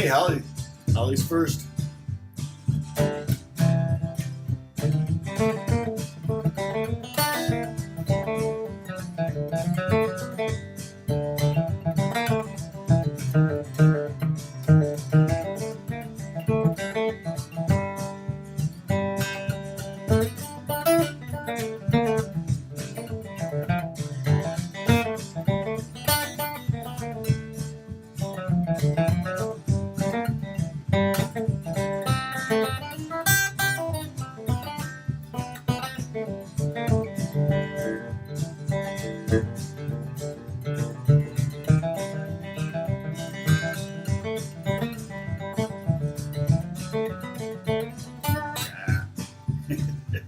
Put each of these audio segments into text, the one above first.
Holly. Holly's first.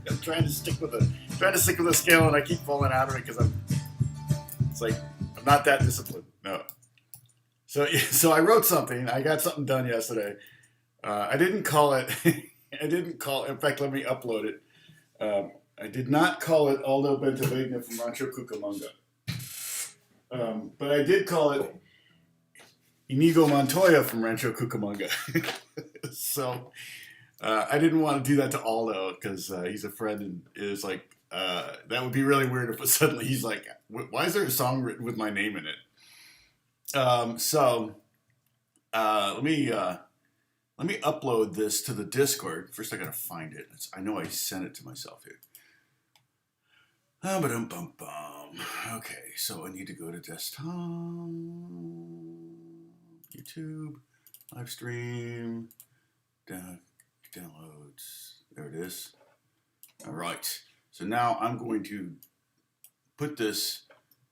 I'm trying to stick with a scale, and I keep falling out of it because it's like I'm not that disciplined. No. So I wrote something. I got something done yesterday. I didn't call it. In fact, let me upload it. I did not call it Aldo Bentavegna from Rancho Cucamonga. But I did call it Inigo Montoya from Rancho Cucamonga. So I didn't want to do that to Aldo because he's a friend, and it was like, that would be really weird if suddenly he's like, why is there a song written with my name in it? Let me upload this to the Discord. First, I gotta find it. I know I sent it to myself here. Okay, so I need to go to desktop, YouTube, live stream, downloads. There it is. All right. So now I'm going to put this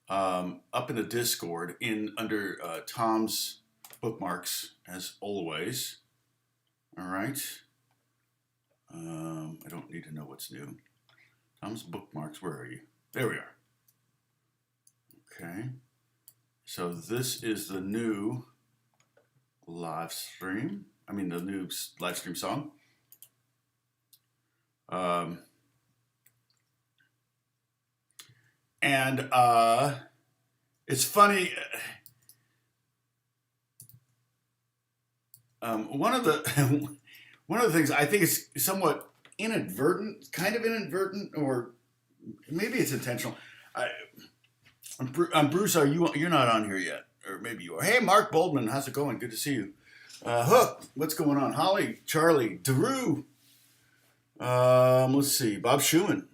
up in the Discord under Tom's bookmarks, as always. All right. I don't need to know what's new. Tom's bookmarks, where are you? There we are. Okay. So this is the new live stream. I mean, the new live stream song. And it's funny. One of the things I think is somewhat inadvertent, kind of inadvertent, or maybe it's intentional. I'm Bruce. You're not on here yet, or maybe you are. Hey, Mark Boldman, how's it going? Good to see you. Hook, what's going on? Holly, Charlie, Drew. Let's see. Bob Schumann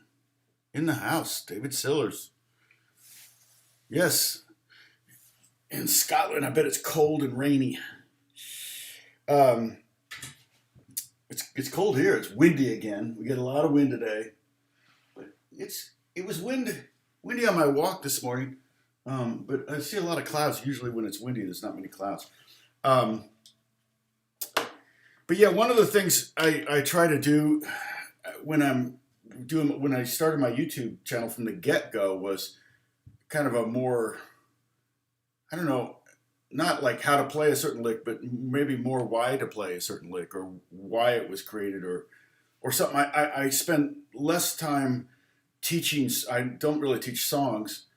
in the house. David Sillers. Yes. In Scotland, I bet it's cold and rainy. It's cold here. It's windy again. We get a lot of wind today. But it was windy on my walk this morning. But I see a lot of clouds. Usually when it's windy, there's not many clouds. But yeah, one of the things I try to do when I started my YouTube channel from the get-go was kind of a more, I don't know, not like how to play a certain lick, but maybe more why to play a certain lick, or why it was created, or something. I spend less time teaching. I don't really teach songs,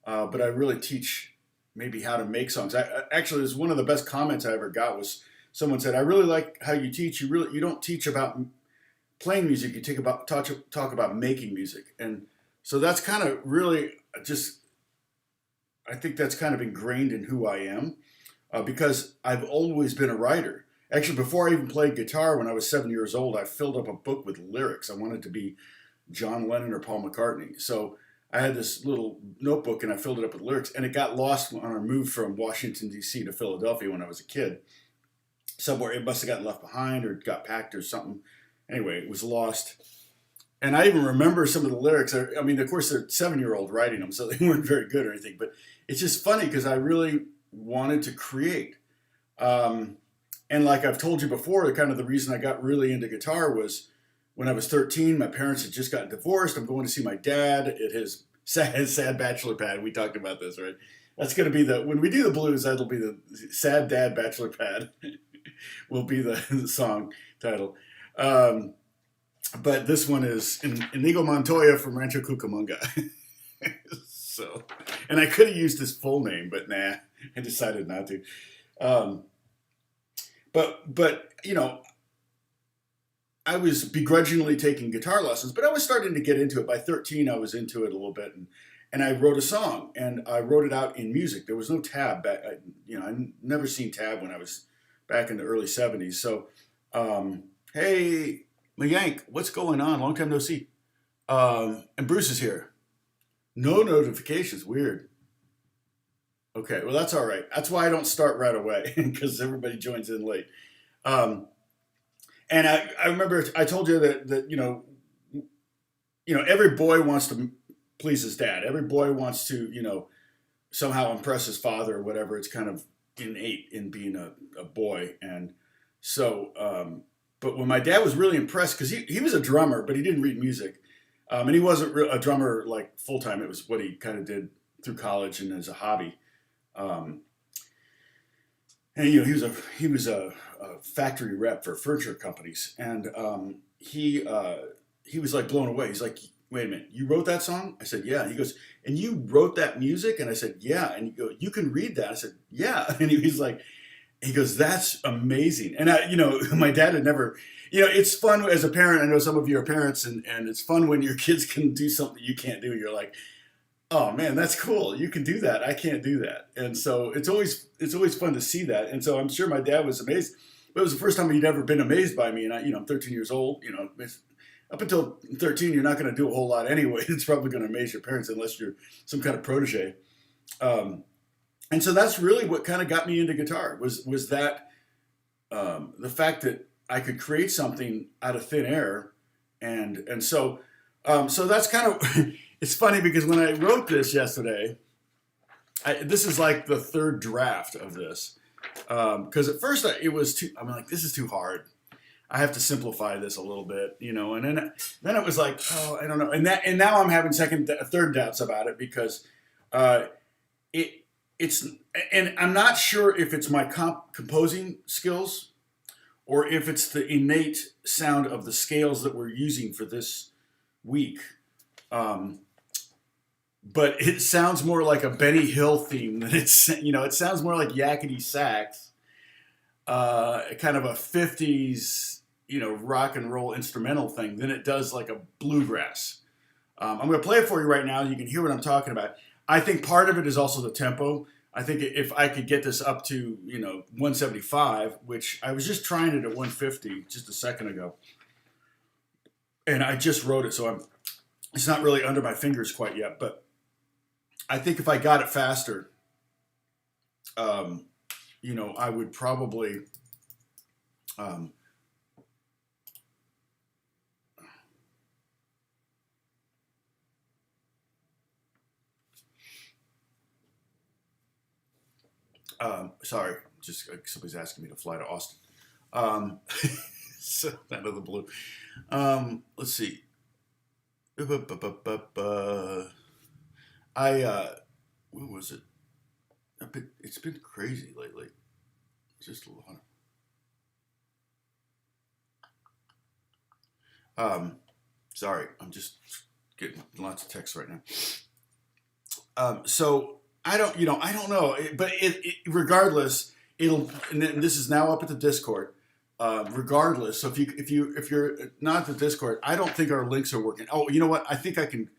but I really teach maybe how to make songs. Actually, it was one of the best comments I ever got was someone said, "I really like how you teach. You don't teach about playing music. You talk about making music." And so that's kind of really just, I think that's kind of ingrained in who I am, because I've always been a writer. Actually, before I even played guitar, when I was 7 years old, I filled up a book with lyrics. I wanted to be John Lennon or Paul McCartney. So I had this little notebook, and I filled it up with lyrics, and it got lost on our move from Washington, D.C. to Philadelphia when I was a kid. Somewhere it must have gotten left behind, or got packed or something. Anyway, it was lost. And I even remember some of the lyrics. I mean, of course, they're 7-year-old writing them, so they weren't very good or anything. But it's just funny because I really wanted to create. And like I've told you before, kind of the reason I got really into guitar was when I was 13, my parents had just gotten divorced. I'm going to see my dad at his sad bachelor pad. We talked about this, right? That's going to be when we do the blues, that'll be the sad dad bachelor pad will be the song title. But this one is Inigo Montoya from Rancho Cucamonga. So, and I could have used his full name, but nah, I decided not to. but you know, I was begrudgingly taking guitar lessons, but I was starting to get into it. By 13, I was into it a little bit, and I wrote a song, and I wrote it out in music. There was no tab back. I never seen tab when I was back in the early 70s. So, hey, Mayank, what's going on? Long time no see. And Bruce is here. No notifications. Weird. Okay, well that's all right. That's why I don't start right away because everybody joins in late. Um, and I remember I told you that every boy wants to please his dad. Every boy wants to somehow impress his father or whatever. It's kind of innate in being a boy. And so, but when my dad was really impressed because he was a drummer, but he didn't read music, and he wasn't a drummer like full time. It was what he kind of did through college and as a hobby. Um, and he was a factory rep for furniture companies, and he was like blown away. He's like, "Wait a minute, you wrote that song?" I said, "Yeah." And he goes, "And you wrote that music?" And I said, "Yeah." And he goes, "You can read that?" I said, "Yeah." And he's like, he goes, "That's amazing." And my dad had never, it's fun as a parent. I know some of you are parents, and it's fun when your kids can do something you can't do. You're like, oh man, that's cool. You can do that. I can't do that. And so it's always fun to see that. And so I'm sure my dad was amazed. But it was the first time he'd ever been amazed by me. And I'm 13 years old. Up until 13, you're not going to do a whole lot anyway. It's probably going to amaze your parents unless you're some kind of protege. And so that's really what kind of got me into guitar was that the fact that I could create something out of thin air. And so that's kind of, it's funny because when I wrote this yesterday, this is like the third draft of this. Because at first it was I'm like, this is too hard. I have to simplify this a little bit, and then it was like, oh, I don't know. And now I'm having third doubts about it because it's, and I'm not sure if it's my composing skills or if it's the innate sound of the scales that we're using for this week. But it sounds more like a Benny Hill theme than it sounds more like yakety sax, kind of a 50s, rock and roll instrumental thing than it does like a bluegrass. I'm going to play it for you right now. You can hear what I'm talking about. I think part of it is also the tempo. I think if I could get this up to, 175, which I was just trying it at 150 just a second ago, and I just wrote it, so it's not really under my fingers quite yet, but I think if I got it faster, I would probably, sorry, just somebody's asking me to fly to Austin. So out of the blue. Let's see. What was it? It's been crazy lately. It's just a lot. Sorry, I'm just getting lots of text right now. So I don't know, but regardless, and this is now up at the Discord. Regardless, so if you're not at the Discord, I don't think our links are working. Oh, you know what? I think I can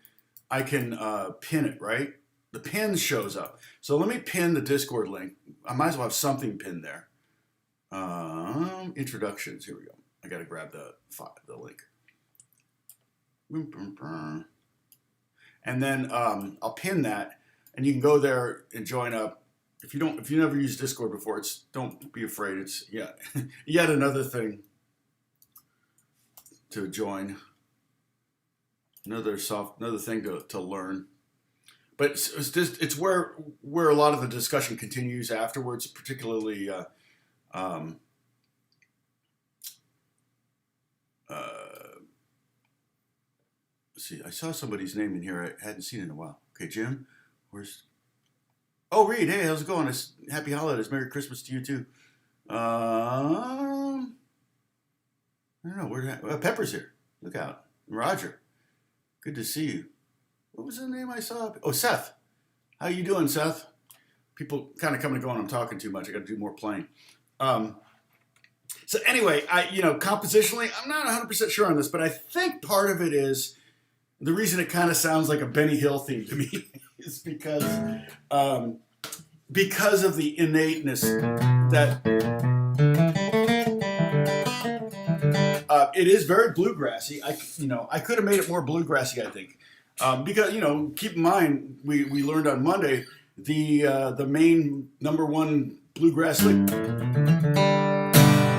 pin it, right? The pin shows up. So let me pin the Discord link. I might as well have something pinned there. Introductions. Here we go. I got to grab the link. And then I'll pin that, and you can go there and join up. If you never used Discord before, don't be afraid. It's yet another thing to join. Another thing to learn. But it's where a lot of the discussion continues afterwards, particularly let's see. I saw somebody's name in here I hadn't seen in a while. Okay, Jim, where's? Oh, Reed, hey, how's it going? Happy holidays, Merry Christmas to you too. I don't know where Pepper's here. Look out, Roger. Good to see you. What was the name I saw? Oh, Seth. How you doing, Seth? People kind of coming and going. I'm talking too much. I got to do more playing. So anyway, compositionally, I'm not 100% sure on this, but I think part of it is the reason it kind of sounds like a Benny Hill theme to me is because of the innateness that it is very bluegrassy. I could have made it more bluegrassy, I think, because keep in mind we learned on Monday the main number one bluegrass lick,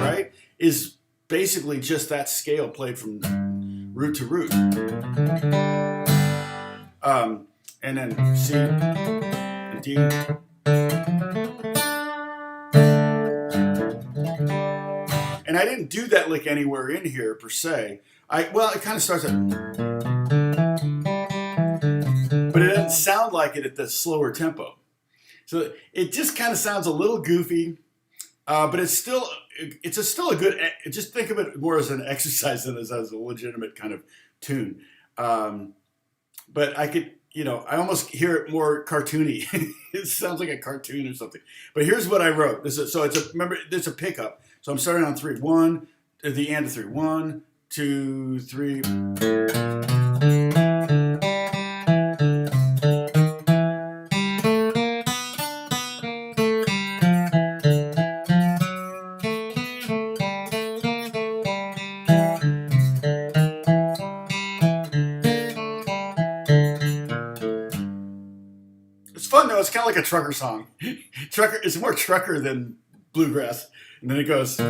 right, is basically just that scale played from root to root, and then C and D. And I didn't do that lick anywhere in here per se. It kind of starts at, but it doesn't sound like it at the slower tempo. So it just kind of sounds a little goofy, but it's still a good. Just think of it more as an exercise than as a legitimate kind of tune. But I could, I almost hear it more cartoony. It sounds like a cartoon or something. But here's what I wrote. Remember, there's a pickup. So I'm starting on 3. 1, the end of 3. 1, 2, 3. It's fun though. It's kind of like a trucker song. Trucker. It's more trucker than bluegrass. And then it goes. I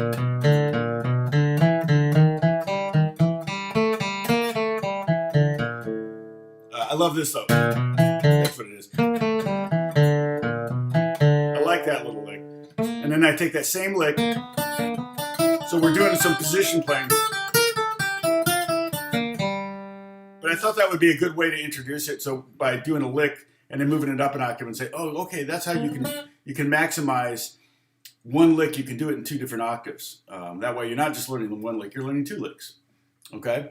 love this though. That's what it is. I like that little lick. And then I take that same lick. So we're doing some position playing. But I thought that would be a good way to introduce it. So by doing a lick and then moving it up an octave and say, oh, okay, that's how you can maximize one lick. You can do it in 2 different octaves. That way you're not just learning one lick, you're learning 2 licks. Okay?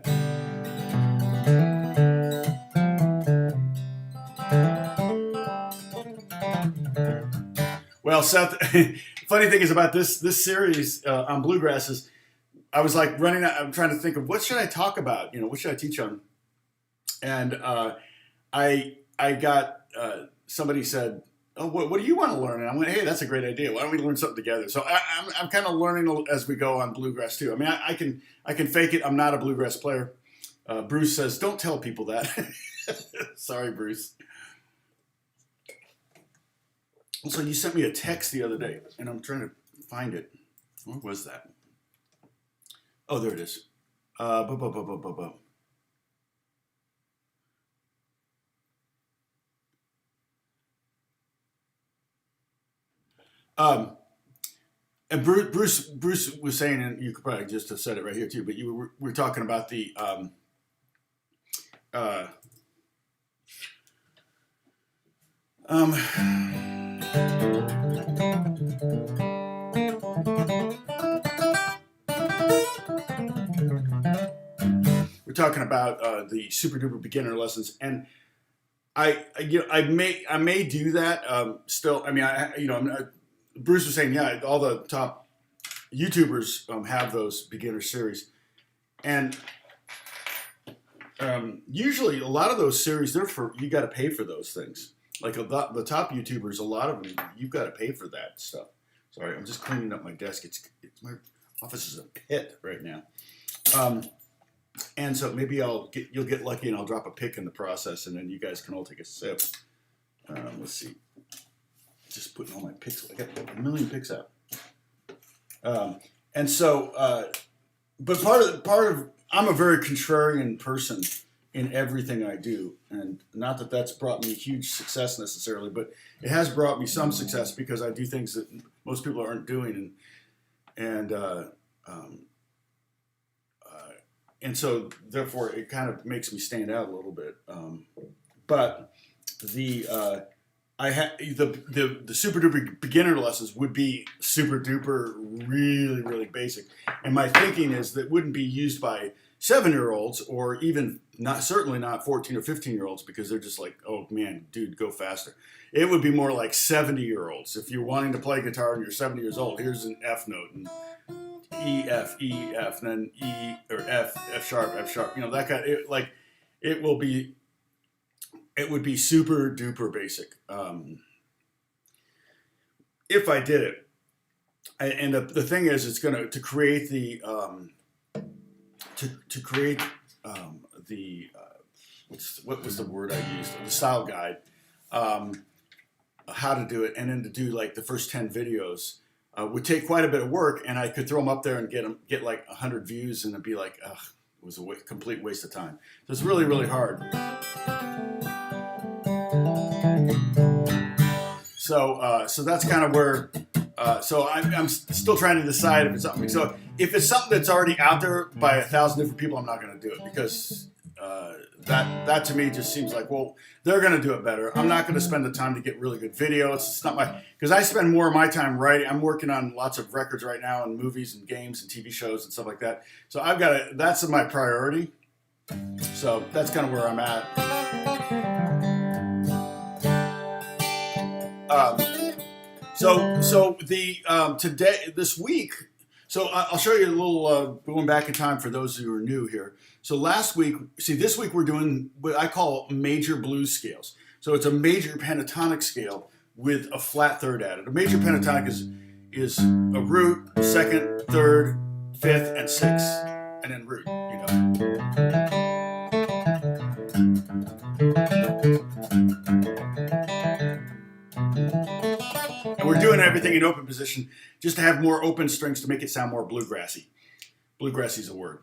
Well, Seth, funny thing is about this series on bluegrass is I was like I'm trying to think of what should I talk about? What should I teach on? And I got somebody said, oh, what do you want to learn? And I went, hey, that's a great idea. Why don't we learn something together? So I'm kind of learning as we go on bluegrass too. I mean, I can fake it. I'm not a bluegrass player. Bruce says, don't tell people that. Sorry, Bruce. Also, you sent me a text the other day, and I'm trying to find it. Where was that? Oh, there it is. And Bruce was saying, and you could probably just have said it right here too, but you were talking about the we're talking about the super duper beginner lessons, and I may do that still. I mean, Bruce was saying, yeah, all the top YouTubers have those beginner series, and usually a lot of those series you got to pay for those things. Like the top YouTubers, a lot of them you've got to pay for that stuff. Sorry, I'm just cleaning up my desk. It's my office is a pit right now. And so maybe you'll get lucky and I'll drop a pick in the process, and then you guys can all take a sip. Let's see. Just putting all my picks. I got a million picks out. And so, but part of I'm a very contrarian person in everything I do, and not that that's brought me huge success necessarily, but it has brought me some success because I do things that most people aren't doing, and so therefore it kind of makes me stand out a little bit. But the super duper beginner lessons would be super duper really, really basic. And my thinking is that wouldn't be used by 7-year-olds or even certainly not 14 or 15-year-olds, because they're just like, oh man, dude, go faster. It would be more like 70-year-olds. If you're wanting to play guitar and you're 70 years old, here's an F note. And E, F, and then E or F, F sharp, F sharp. You know, that kind of, it will be, it would be super duper basic. If I did it, and the thing is, it's going to create the, to create the, what was the word I used? The style guide, how to do it, and then to do like the first 10 videos would take quite a bit of work, and I could throw them up there and get like 100 views, and it'd be like, ugh, it was a complete waste of time. So it's really, really hard. So that's kind of where. So I'm still trying to decide if it's something. So if it's something that's already out there by 1,000 different people, I'm not going to do it, because that to me just seems like, well, they're going to do it better. I'm not going to spend the time to get really good videos. It's not because I spend more of my time writing. I'm working on lots of records right now, and movies and games and TV shows and stuff like that. So that's my priority. So that's kind of where I'm at. So this week, so I'll show you a little going back in time for those who are new here. So last week, this week we're doing what I call major blues scales. So it's a major pentatonic scale with a flat third added. A major pentatonic is a root, second, third, fifth, and sixth, and then root. And we're doing everything in open position just to have more open strings to make it sound more bluegrassy. Bluegrassy is a word.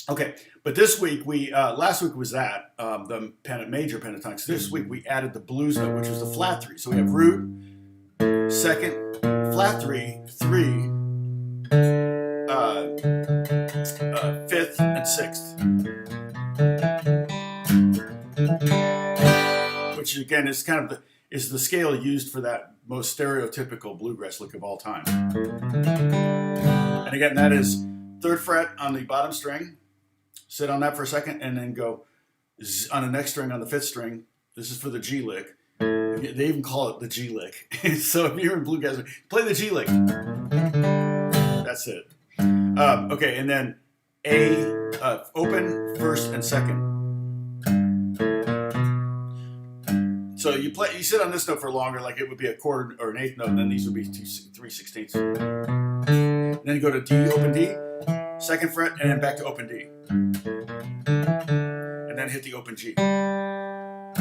Okay, but this week last week was the major pentatonics. This week we added the blues note, which was the flat three. So we have root, second, flat three, three, fifth, and sixth. Which again is kind of is the scale used for that most stereotypical bluegrass lick of all time. And again, that is third fret on the bottom string, sit on that for a second, and then go on the next string on the fifth string. This is for the G lick. They even call it the G lick. So if you're in bluegrass, play the G lick. That's it. Okay, and then open, first, and second. So you sit on this note for longer, like it would be a chord or an eighth note, and then these would be 3/16. And then you go to D, open D, second fret, and then back to open D. And then hit the open G. And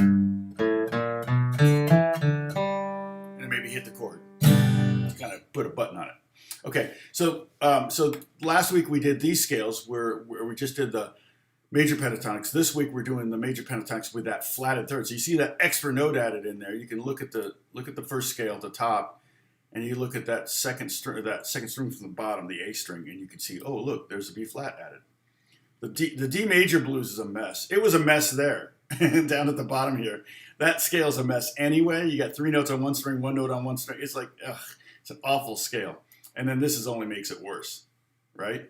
then maybe hit the chord. Just kind of put a button on it. Okay, so last week we did these scales where we just did the major pentatonics. This week we're doing the major pentatonics with that flatted third. So you see that extra note added in there. You can look at the first scale at the top, and you look at that second string from the bottom, the A string, and you can see, oh look, there's a B flat added. The D major blues is a mess. It was a mess there, down at the bottom here. That scale's a mess anyway. You got 3 notes on one string, 1 note on one string. It's like, ugh, it's an awful scale. And then this only makes it worse, right?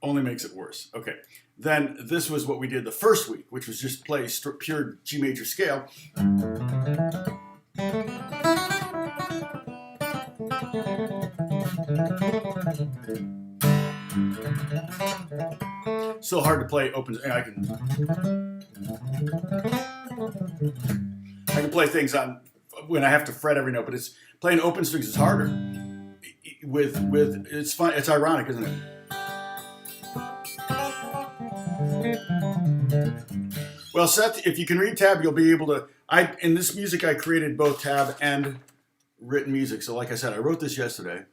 Only makes it worse. Okay. Then this was what we did the first week, which was just play pure G major scale. Still hard to play open. I can play things on when I have to fret every note, but it's playing open strings is harder. With it's fun. It's ironic, isn't it? Well, Seth, if you can read tab, you'll be able to. In this music, I created both tab and written music. So, like I said, I wrote this yesterday.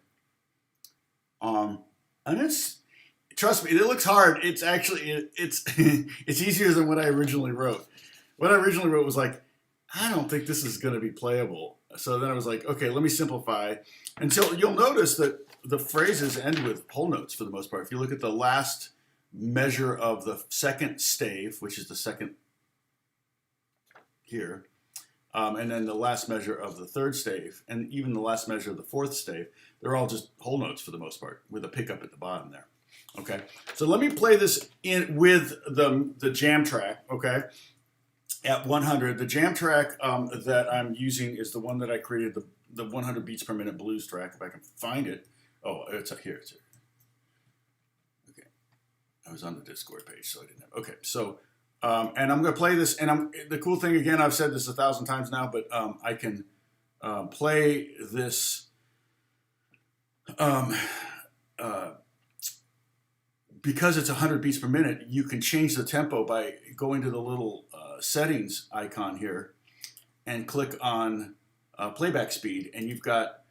And trust me, it looks hard. It's actually it's it's easier than what I originally wrote. What I originally wrote was like, I don't think this is going to be playable. So then I was like, okay, let me simplify. And so you'll notice that the phrases end with whole notes for the most part. If you look at the last measure of the second stave, which is the second here, and then the last measure of the third stave, and even the last measure of the fourth stave, they're all just whole notes for the most part, with a pickup at the bottom there. Okay, so let me play this in with the jam track. Okay, at 100, the jam track that I'm using is the one that I created, the 100 beats per minute blues track. If I can find it, oh, it's here. It's here. I was on the Discord page, so I didn't have. Okay, so and I'm going to play this. And the cool thing again, I've said this 1,000 times now, but I can play this because it's 100 beats per minute. You can change the tempo by going to the little settings icon here and click on playback speed, and you've got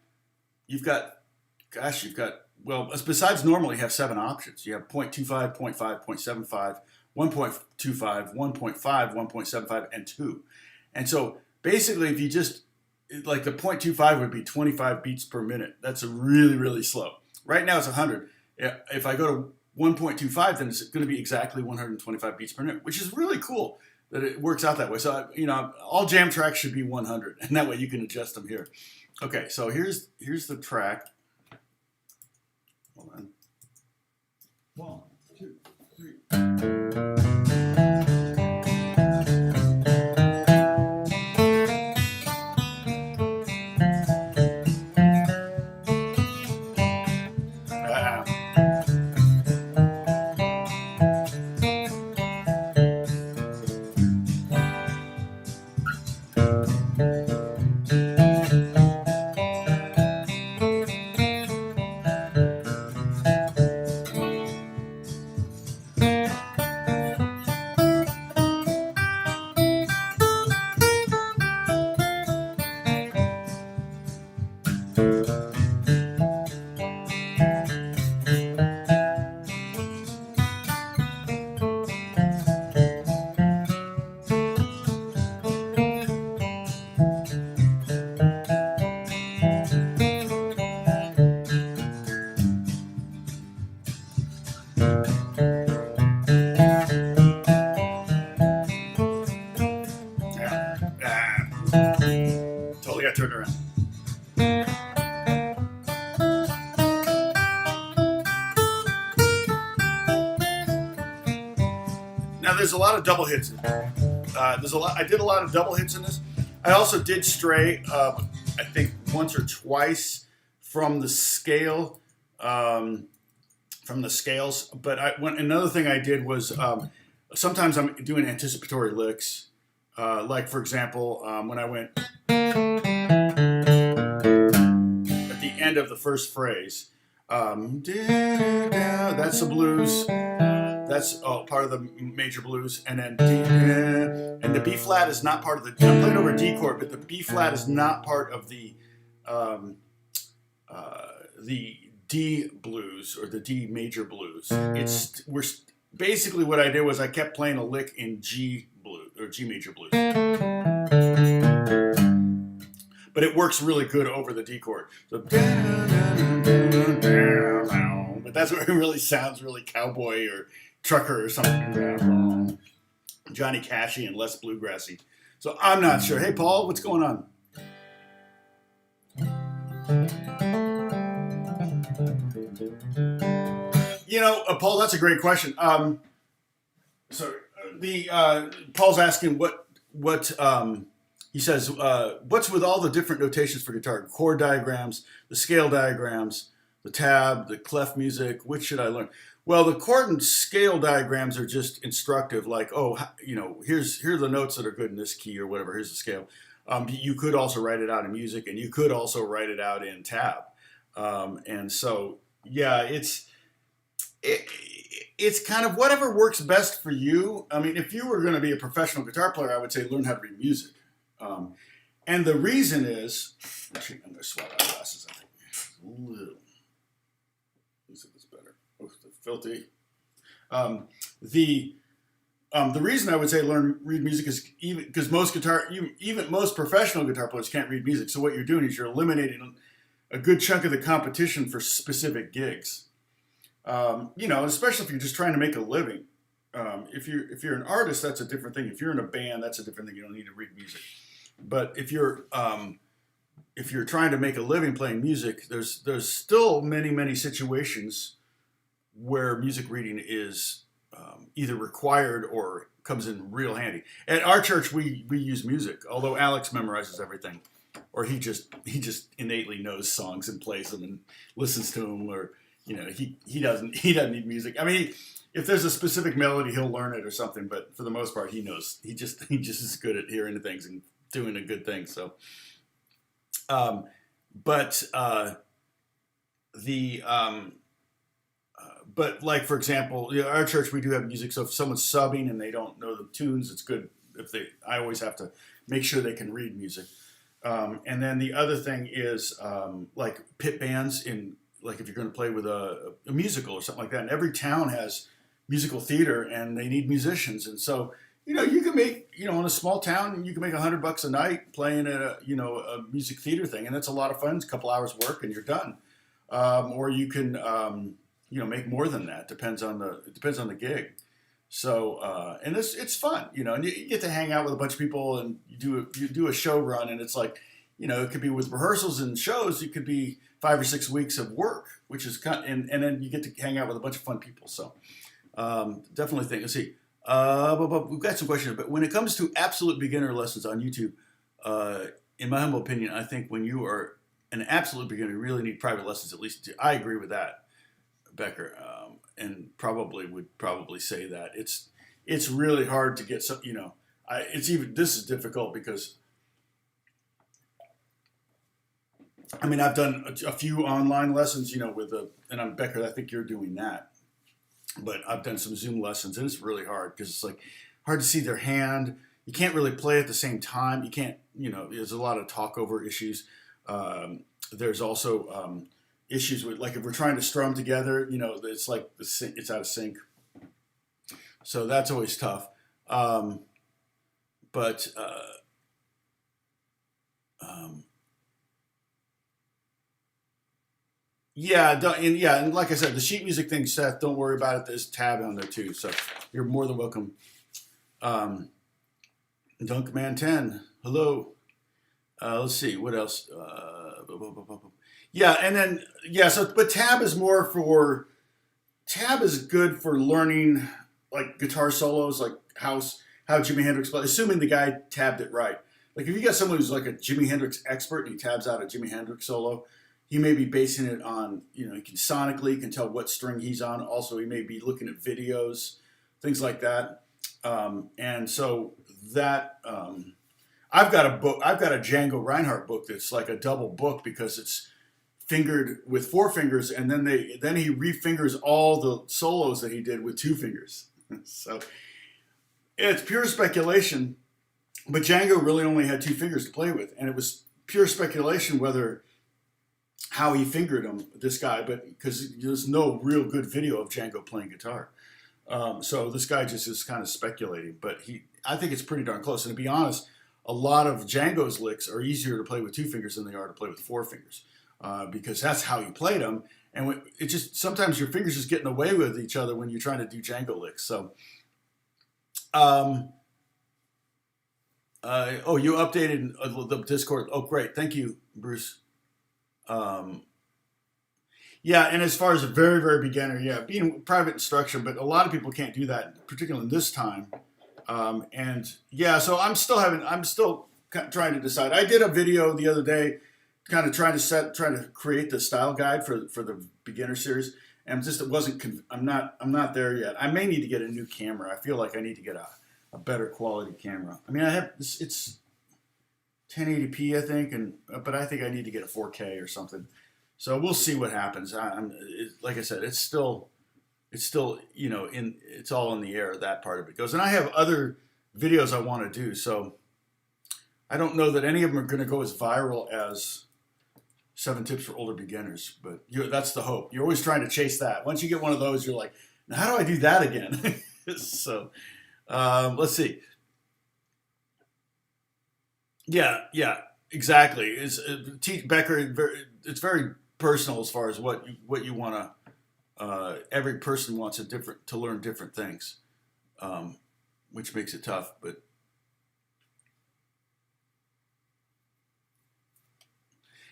well, besides normal, you have 7 options. You have 0.25, 0.5, 0.75, 1.25, 1.5, 1.75, and 2. And so basically, if you just, like the 0.25 would be 25 beats per minute. That's really, really slow. Right now it's 100. If I go to 1.25, then it's going to be exactly 125 beats per minute, which is really cool that it works out that way. So, all jam tracks should be 100, and that way you can adjust them here. Okay, so here's the track. Hold on. 1, 2, 3. Totally got turned around. Now there's a lot of double hits. I did a lot of double hits in this. I also did stray, I think once or twice from the scale, from the scales. But another thing I did was sometimes I'm doing anticipatory licks. Like for example, when I went at the end of the first phrase, that's the blues. That's part of the major blues, and then and the B flat is not part of the. I'm playing over D chord, but the B flat is not part of the D blues or the D major blues. Basically what I did was I kept playing a lick in G blues or G major blues, but it works really good over the D chord. So, but that's where it really sounds really cowboy or trucker or something. Johnny Cashy and less bluegrassy. So I'm not sure. Hey, Paul, what's going on? Paul, that's a great question. Paul's asking what he says. What's with all the different notations for guitar? Chord diagrams, the scale diagrams, the tab, the clef music. Which should I learn? Well, the chord and scale diagrams are just instructive. Like, here are the notes that are good in this key or whatever. Here's the scale. You could also write it out in music, and you could also write it out in tab. And so, yeah, it's kind of whatever works best for you. I mean, if you were going to be a professional guitar player, I would say learn how to read music. And the reason is, actually, I'm going to swap out glasses, I think. A little. Let's see if it's better. Oh, it's filthy. The reason I would say read music is because most professional guitar players can't read music. So what you're doing is you're eliminating a good chunk of the competition for specific gigs. Especially if you're just trying to make a living. If you're an artist, that's a different thing. If you're in a band, that's a different thing. You don't need to read music. But if you're trying to make a living playing music, there's still many situations where music reading is either required or comes in real handy. At our church, we use music, although Alex memorizes everything, or he just innately knows songs and plays them and listens to them, or he doesn't need music. I mean, if there's a specific melody, he'll learn it or something. But for the most part, he knows. He just is good at hearing the things and doing a good thing. So, um, but the but like for example, our church we do have music. So if someone's subbing and they don't know the tunes, it's good if they. I always have to make sure they can read music. And then the other thing is like pit bands in like if you're going to play with a musical or something like that. And every town has musical theater and they need musicians. And so you can make in a small town you can make $100 a night playing at a music theater thing, and that's a lot of fun. It's a couple hours work and you're done. Or you can make more than that. It depends on the gig. So and it's fun, and you get to hang out with a bunch of people, and you do a show run, and it's like, it could be with rehearsals and shows. It could be 5 or 6 weeks of work, which is and then you get to hang out with a bunch of fun people. So definitely think. Let's see. But we've got some questions. But when it comes to absolute beginner lessons on YouTube, in my humble opinion, I think when you are an absolute beginner, you really need private lessons at least. I agree with that, Becker, and would say that it's really hard to get some. This is difficult because I mean I've done a few online lessons, and I'm Becker. I think you're doing that, but I've done some Zoom lessons, and it's really hard because it's like hard to see their hand. You can't really play at the same time. You can't. There's a lot of talkover issues. There's also issues with, like, if we're trying to strum together, it's like it's out of sync. So that's always tough. But and like I said, the sheet music thing, Seth, don't worry about it. There's a tab on there too, so you're more than welcome. Dunkman 10, hello. Let's see what else. And then but tab is good for learning like guitar solos, like how Jimi Hendrix plays, assuming the guy tabbed it right. Like if you got someone who's like a Jimi Hendrix expert and he tabs out a Jimi Hendrix solo, he may be basing it on, he can sonically, he can tell what string he's on. Also, he may be looking at videos, things like that. And so that, I've got a Django Reinhardt book that's like a double book because it's fingered with 4 fingers, and then he refingers all the solos that he did with 2 fingers. So it's pure speculation, but Django really only had 2 fingers to play with, and it was pure speculation how he fingered them, this guy, but because there's no real good video of Django playing guitar. So this guy just is kind of speculating, but I think it's pretty darn close. And to be honest, a lot of Django's licks are easier to play with 2 fingers than they are to play with 4 fingers, because that's how he played them. And sometimes your fingers just get in the way with each other when you're trying to do Django licks. So, you updated the Discord. Oh, great. Thank you, Bruce. And as far as a very, very beginner, being private instruction, but a lot of people can't do that, particularly in this time. So I'm still trying to decide. I did a video the other day, kind of trying to create the style guide for the beginner series, and I'm not there yet. I may need to get a new camera. I feel like I need to get a better quality camera. I mean, it's 1080p, I think, but I think I need to get a 4K or something. So we'll see what happens. Like I said, it's still it's all in the air, that part of it goes. And I have other videos I want to do, so I don't know that any of them are going to go as viral as 7 Tips for Older Beginners, but that's the hope. You're always trying to chase that. Once you get one of those, you're like, now how do I do that again? So let's see. Yeah, exactly. Becker, it's very personal as far as what you want to. Every person wants to learn different things, which makes it tough. But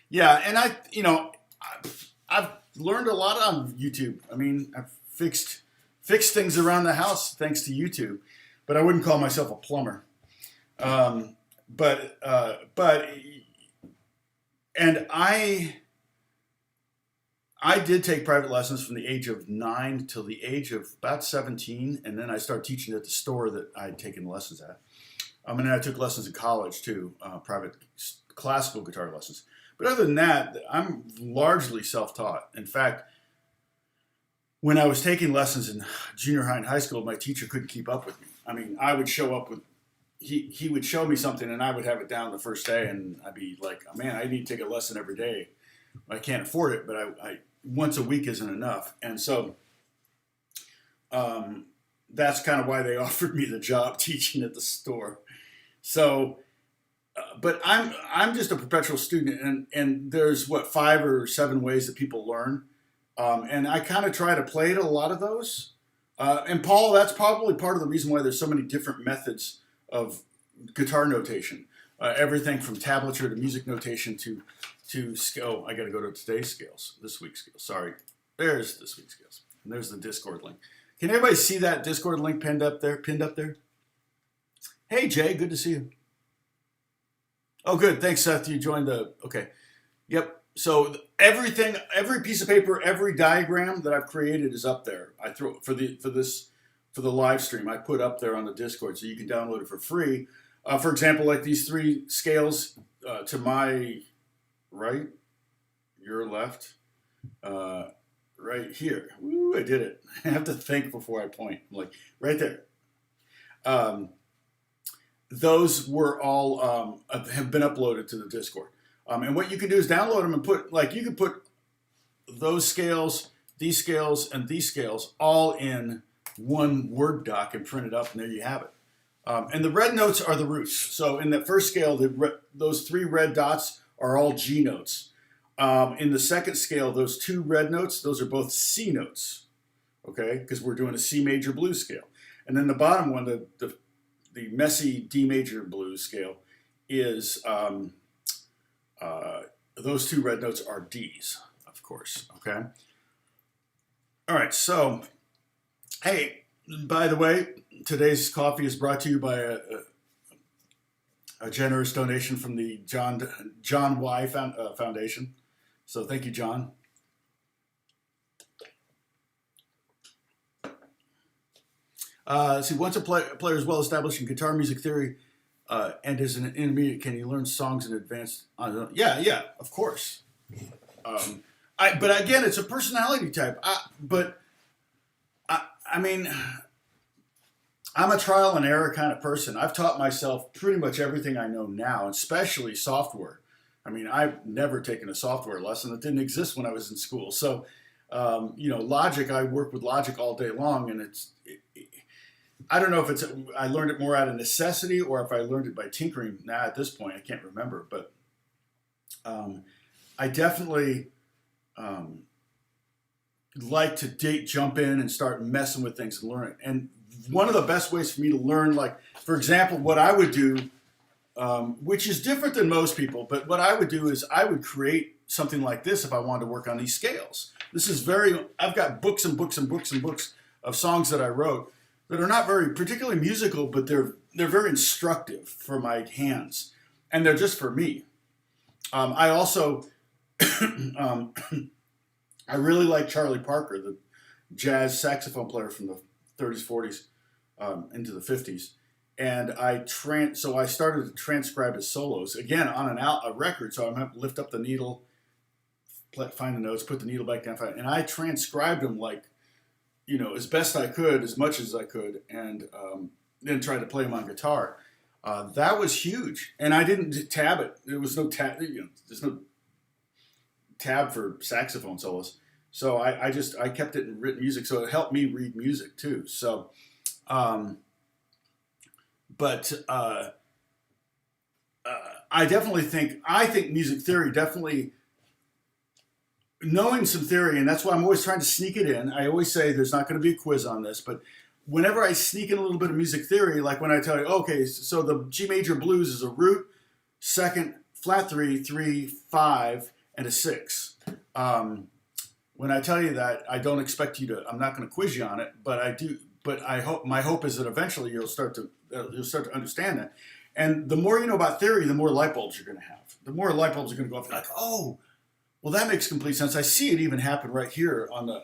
yeah, and I've learned a lot on YouTube. I mean, I've fixed things around the house thanks to YouTube, but I wouldn't call myself a plumber. I did take private lessons from the age of 9 till the age of about 17, and then I started teaching at the store that I'd taken lessons at. And then I took lessons in college too, private classical guitar lessons. But other than that, I'm largely self-taught. In fact, when I was taking lessons in junior high and high school, my teacher couldn't keep up with me. I mean, I would show up with, he would show me something and I would have it down the first day and I'd be like, oh, man, I need to take a lesson every day. I can't afford it, but I once a week isn't enough. And so that's kind of why they offered me the job teaching at the store. So, but I'm just a perpetual student, and there's 5 or 7 ways that people learn, and I kind of try to play to a lot of those. And Paul, that's probably part of the reason why there's so many different methods of guitar notation. Everything from tablature to music notation to scale. I got to go to today's scales, this week's scales. Sorry, there's this week's scales. And there's the Discord link. Can everybody see that Discord link pinned up there? Hey, Jay, good to see you. Oh, good. Thanks, Seth. You joined the... Okay. Yep. So everything, every piece of paper, every diagram that I've created is up there. I throw for the live stream. I put up there on the Discord, so you can download it for free. For example, like these 3 scales to my right, your left, right here. Woo, I did it. I have to think before I point. I'm like, right there. Those were all have been uploaded to the Discord. And what you can do is download them and put, like, you can put those scales, these scales, and these scales all in one Word doc and print it up, and there you have it. And the red notes are the roots. So in the first scale, those 3 red dots are all G notes. In the second scale, those 2 red notes, those are both C notes, okay? Because we're doing a C major blues scale. And then the bottom one, the messy D major blues scale, is those 2 red notes are D's, of course, okay? All right, so, hey, by the way, today's coffee is brought to you by a generous donation from the John Y. Foundation. So thank you, John. See, once a player is well established in guitar music theory and is an intermediate, can he learn songs in advance? Yeah, of course. But again, it's a personality type. I mean, I'm a trial and error kind of person. I've taught myself pretty much everything I know now, especially software. I mean, I've never taken a software lesson. It didn't exist when I was in school. So, Logic, I work with Logic all day long, and I don't know if I learned it more out of necessity or if I learned it by tinkering. Now, at this point, I can't remember, but I definitely like to jump in and start messing with things and learn it. And one of the best ways for me to learn, like, for example, what I would do, which is different than most people, but what I would do is I would create something like this if I wanted to work on these scales. I've got books and books and books and books of songs that I wrote that are not very particularly musical, but they're very instructive for my hands, and they're just for me. I also, I really like Charlie Parker, the jazz saxophone player from the 30s, 40s, into the 50s. And so I started to transcribe his solos, again, on a record, so I'm going to have to lift up the needle, find the notes, put the needle back down, and I transcribed them like, as best I could, as much as I could, and then tried to play them on guitar. That was huge. And I didn't tab it. There was no tab, there's no tab for saxophone solos. So I kept it in written music, so it helped me read music too. So, I definitely think music theory definitely, knowing some theory, and that's why I'm always trying to sneak it in. I always say there's not going to be a quiz on this, but whenever I sneak in a little bit of music theory, like when I tell you, okay, so the G major blues is a root, second, flat 3, 3, 5, and a 6. When I tell you that, I don't expect I'm not going to quiz you on it, but I do. But my hope is that eventually you'll start to understand that. And the more you know about theory, the more light bulbs you're going to have. The more light bulbs are going to go off. You're like, oh, well, that makes complete sense. I see it even happen right here on the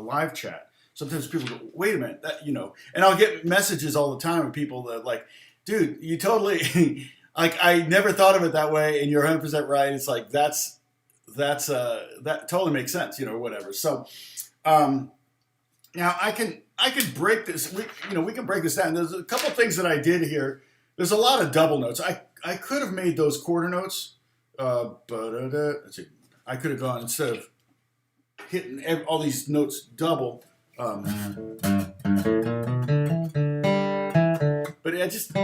live chat. Sometimes people go, wait a minute, that, and I'll get messages all the time of people that like, dude, you totally like, I never thought of it that way, and you're 100% right. It's like that totally makes sense, or whatever. So now I can break this. We can break this down. There's a couple things that I did here. There's a lot of double notes. I could have made those quarter notes. Let's see. I could have gone, instead of hitting all these notes double. But I just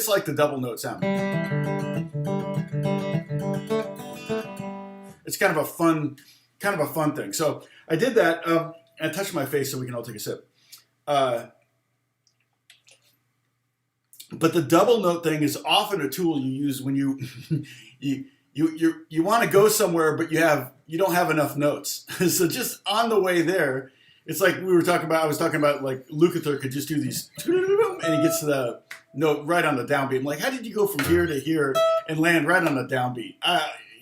like the double note sound. It's kind of a fun thing. So I did that. I touched my face so we can all take a sip. But the double note thing is often a tool you use when you want to go somewhere, but you don't have enough notes. So just on the way there, it's like I was talking about like Lukather could just do these, and he gets to the note right on the downbeat. I'm like, how did you go from here to here and land right on the downbeat?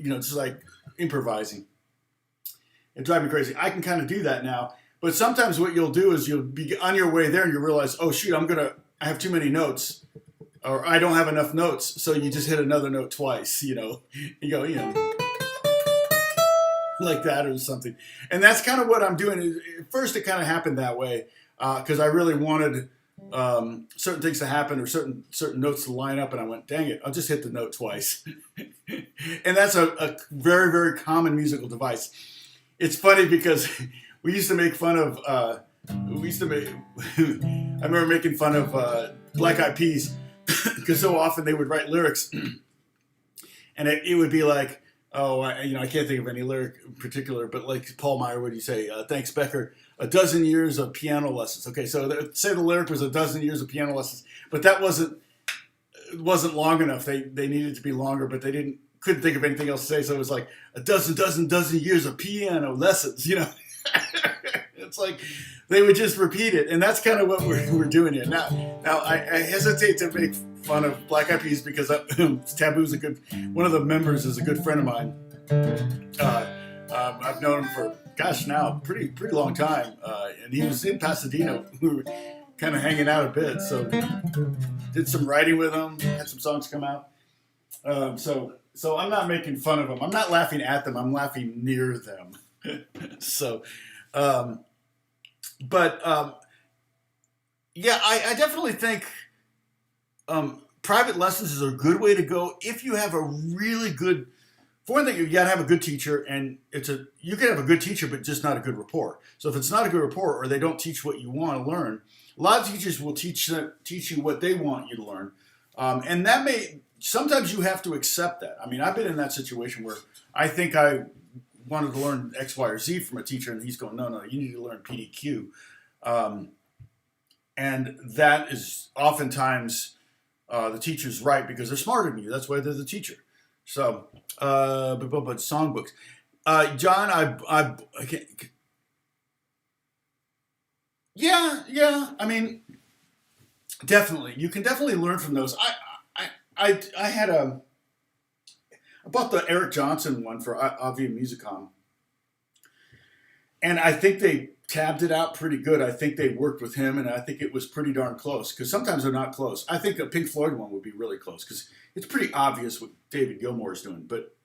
Just like improvising. It drives me crazy. I can kind of do that now, but sometimes what you'll do is you'll be on your way there and you realize, oh shoot, I have too many notes, or I don't have enough notes. So you just hit another note twice, you go, like that or something. And that's kind of what I'm doing. At first, it kind of happened that way because I really wanted certain things to happen or certain notes to line up. And I went, dang it, I'll just hit the note twice. And that's a very, very common musical device. It's funny because we used to make fun of, I remember making fun of Black Eyed Peas because so often they would write lyrics and it would be like, I can't think of any lyric in particular, but like Paul Meyer, what do you say? Thanks, Becker. A dozen years of piano lessons. Okay, so say the lyric was a dozen years of piano lessons, but that wasn't long enough. They needed to be longer, but they couldn't think of anything else to say. So it was like a dozen years of piano lessons. It's like they would just repeat it, and that's kind of what we're doing here now. I hesitate to make fun of Black Eyed Peas because Taboo's one of the members is a good friend of mine. I've known him for now pretty long time, and he was in Pasadena. We were kind of hanging out a bit, so did some writing with him, had some songs come out. So I'm not making fun of them. I'm not laughing at them. I'm laughing near them. So. I definitely think private lessons is a good way to go if you have a really good. For one thing, you gotta have a good teacher, and you can have a good teacher, but just not a good rapport. So if it's not a good rapport, or they don't teach what you want to learn, a lot of teachers will teach you what they want you to learn, and sometimes you have to accept that. I mean, I've been in that situation where I think I wanted to learn X, Y, or Z from a teacher, and he's going, no, you need to learn PDQ. And that is oftentimes the teacher's right because they're smarter than you. That's why they're the teacher. So, but songbooks. John, I can't. Yeah. I mean, definitely. You can definitely learn from those. I bought the Eric Johnson one for Avia Musicom. And I think they tabbed it out pretty good. I think they worked with him, and I think it was pretty darn close, because sometimes they're not close. I think a Pink Floyd one would be really close, because it's pretty obvious what David Gilmour is doing. But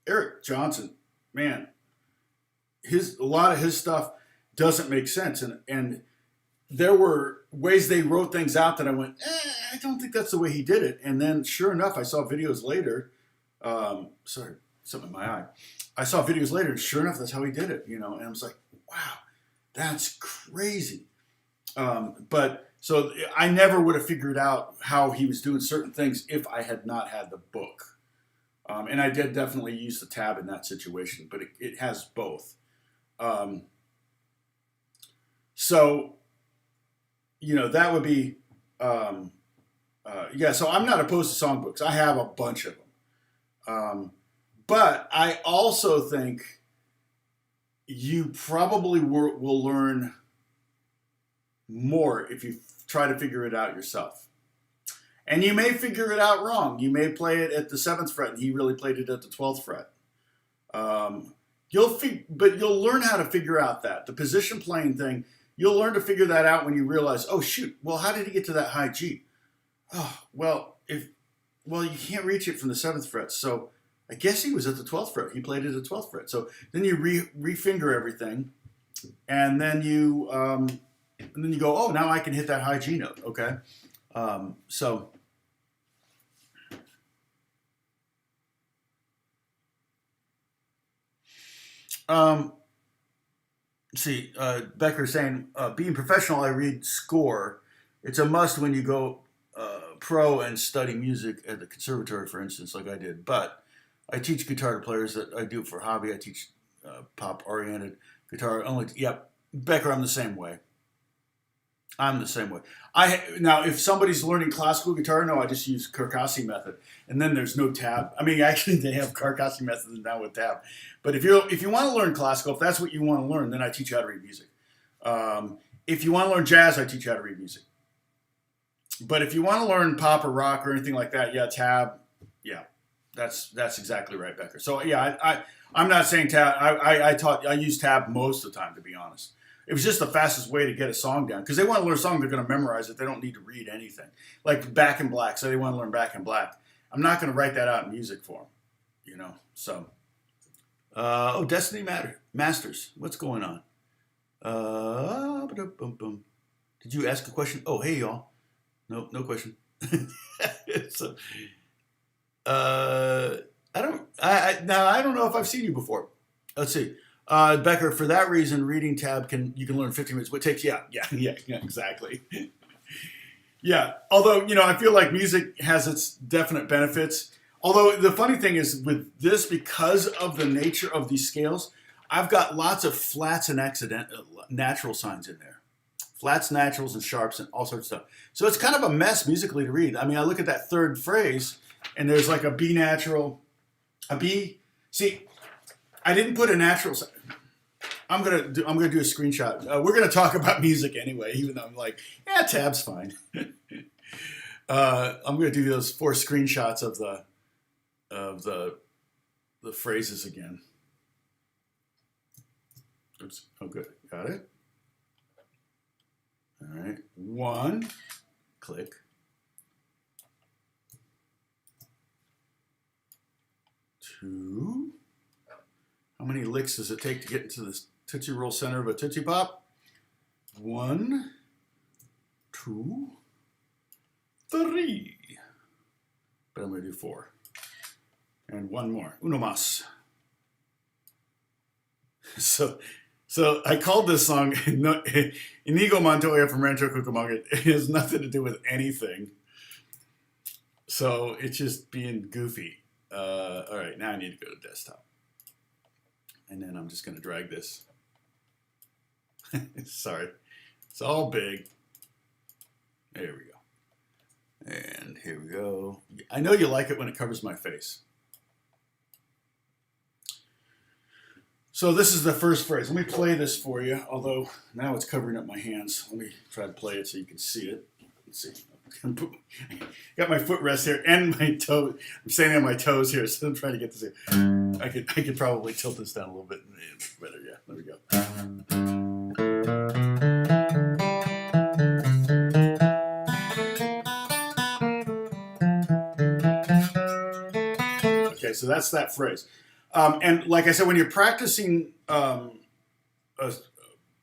Eric Johnson, man, a lot of his stuff doesn't make sense. And there were ways they wrote things out that I went, I don't think that's the way he did it. And then sure enough, I saw videos later. Sorry, something in my eye. I saw videos later, and sure enough, that's how he did it, and I was like, wow, that's crazy. But so I never would have figured out how he was doing certain things if I had not had the book. And I did definitely use the tab in that situation, but it has both. So that would be, so I'm not opposed to songbooks. I have a bunch of them. But I also think you probably will learn more if you try to figure it out yourself. And you may figure it out wrong. You may play it at the 7th fret, and he really played it at the 12th fret. But you'll learn how to figure out that the position playing thing. You'll learn to figure that out when you realize, oh shoot, well, how did he get to that high G? Oh, well, you can't reach it from the 7th fret, so I guess he was at the 12th fret. He played it at the 12th fret. So then you refinger everything, and then you go, oh, now I can hit that high G note. Okay, so. See, Becker's saying, being professional, I read score. It's a must when you go pro and study music at the conservatory, for instance, like I did. But I teach guitar to players that I do for hobby. I teach pop-oriented guitar. Becker, I'm the same way. I'm the same way. Now, if somebody's learning classical guitar, no, I just use Carcassi method, and then there's no tab. I mean, actually, they have Carcassi methods now with tab. But if you want to learn classical, if that's what you want to learn, then I teach you how to read music. If you want to learn jazz, I teach you how to read music. But if you want to learn pop or rock or anything like that, yeah, tab. Yeah, that's exactly right, Becker. So yeah, I'm not saying tab. I use tab most of the time, to be honest. It was just the fastest way to get a song down because they want to learn a song, they're going to memorize it. They don't need to read anything. Like Back in Black, so they want to learn Back in Black. I'm not going to write that out in music for them, So, Destiny Masters, what's going on? Did you ask a question? Oh, hey y'all. No question. So, I don't know if I've seen you before. Let's see. Becker, for that reason, reading tab you can learn 15 minutes. What takes? Yeah, exactly. Yeah. Although, I feel like music has its definite benefits. Although the funny thing is with this, because of the nature of these scales, I've got lots of flats and natural signs in there. Flats, naturals, and sharps, and all sorts of stuff. So it's kind of a mess musically to read. I mean, I look at that third phrase, and there's like a B natural, a B. See, I didn't put a natural. I'm gonna do a screenshot. We're gonna talk about music anyway, even though I'm like, tab's fine. I'm gonna do those 4 screenshots of the phrases again. Oops. Oh, good. Got it. All right. 1. Click. 2. How many licks does it take to get into the Tootsie Roll center of a Tootsie Pop? 1, 2, 3. But I'm going to do 4. And 1 more. Uno más. So I called this song Inigo Montoya from Rancho Cucamonga. It has nothing to do with anything. So it's just being goofy. All right, now I need to go to desktop. And then I'm just going to drag this. Sorry. It's all big. There we go. And here we go. I know you like it when it covers my face. So this is the first phrase. Let me play this for you, although now it's covering up my hands. Let me try to play it so you can see it. Let's see. Got my footrest here and my toe. I'm standing on my toes here, so I'm trying to get this here. I could probably tilt this down a little bit better. Yeah, there we go. Okay, so that's that phrase. And like I said, when you're practicing a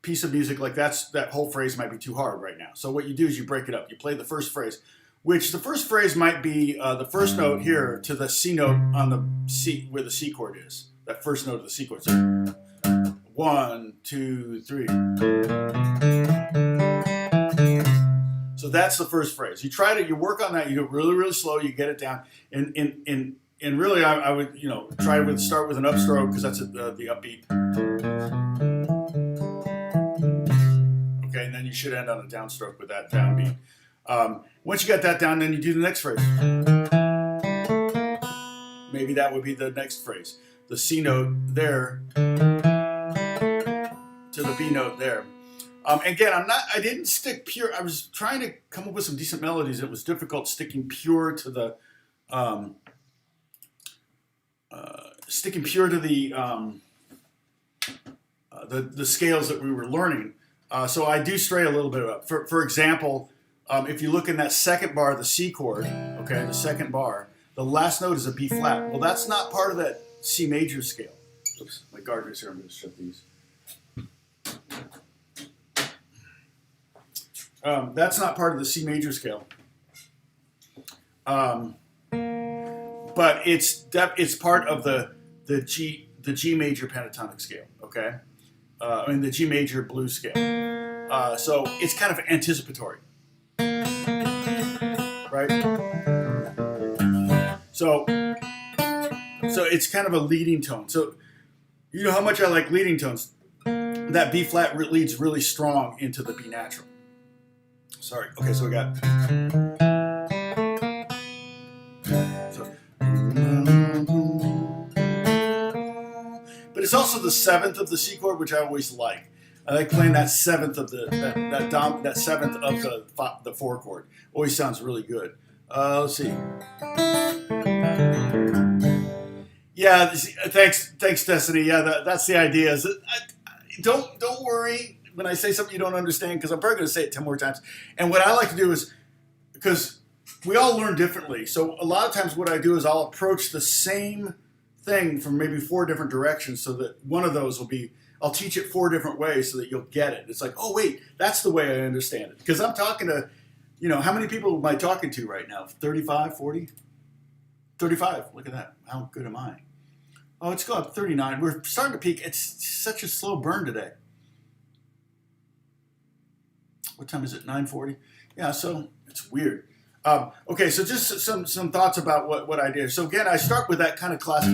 piece of music like that whole phrase might be too hard right now. So what you do is you break it up. You play the first phrase, which the first phrase might be the first note here to the C note on the C, where the C chord is. That first note of the C chord. So 1, 2, 3. So that's the first phrase. You work on that. You do it really, really slow. You get it down. And really, I would start with an upstroke because that's the upbeat. Okay, and then you should end on a downstroke with that downbeat. Once you got that down, then you do the next phrase. Maybe that would be the next phrase. The C note there to the B note there. Again, I didn't stick pure. I was trying to come up with some decent melodies. It was difficult sticking pure to the sticking pure to the scales that we were learning. So I do stray a little bit up. For example, if you look in that second bar of the C chord, okay, the second bar, the last note is a B flat. Well, that's not part of that C major scale. Oops, my gardeners here. I'm going to shut these. That's not part of the C major scale. But it's part of the G major pentatonic scale. Okay, I mean the G major blues scale. So it's kind of anticipatory, right? So it's kind of a leading tone. So you know how much I like leading tones. That B flat leads really strong into the B natural. Sorry. Okay, so we got. But it's also the seventh of the C chord, which I always like. I like playing that seventh of that seventh of the four chord. Always sounds really good. Let's see. Yeah. Thanks, Destiny. Yeah, that's the idea. Don't worry when I say something you don't understand, because I'm probably going to say it 10 more times. And what I like to do is, because we all learn differently, so a lot of times what I do is I'll approach the same thing from maybe 4 different directions, so that one of those will be, I'll teach it 4 different ways so that you'll get it. It's like, oh wait, that's the way I understand it. Because I'm talking to, how many people am I talking to right now? 35, 40? 35. Look at that. How good am I? Oh, it's going up 39. We're starting to peak. It's such a slow burn today. What time is it? 9:40? Yeah, so it's weird. Okay, so just some thoughts about what I did. So again, I start with that kind of classic.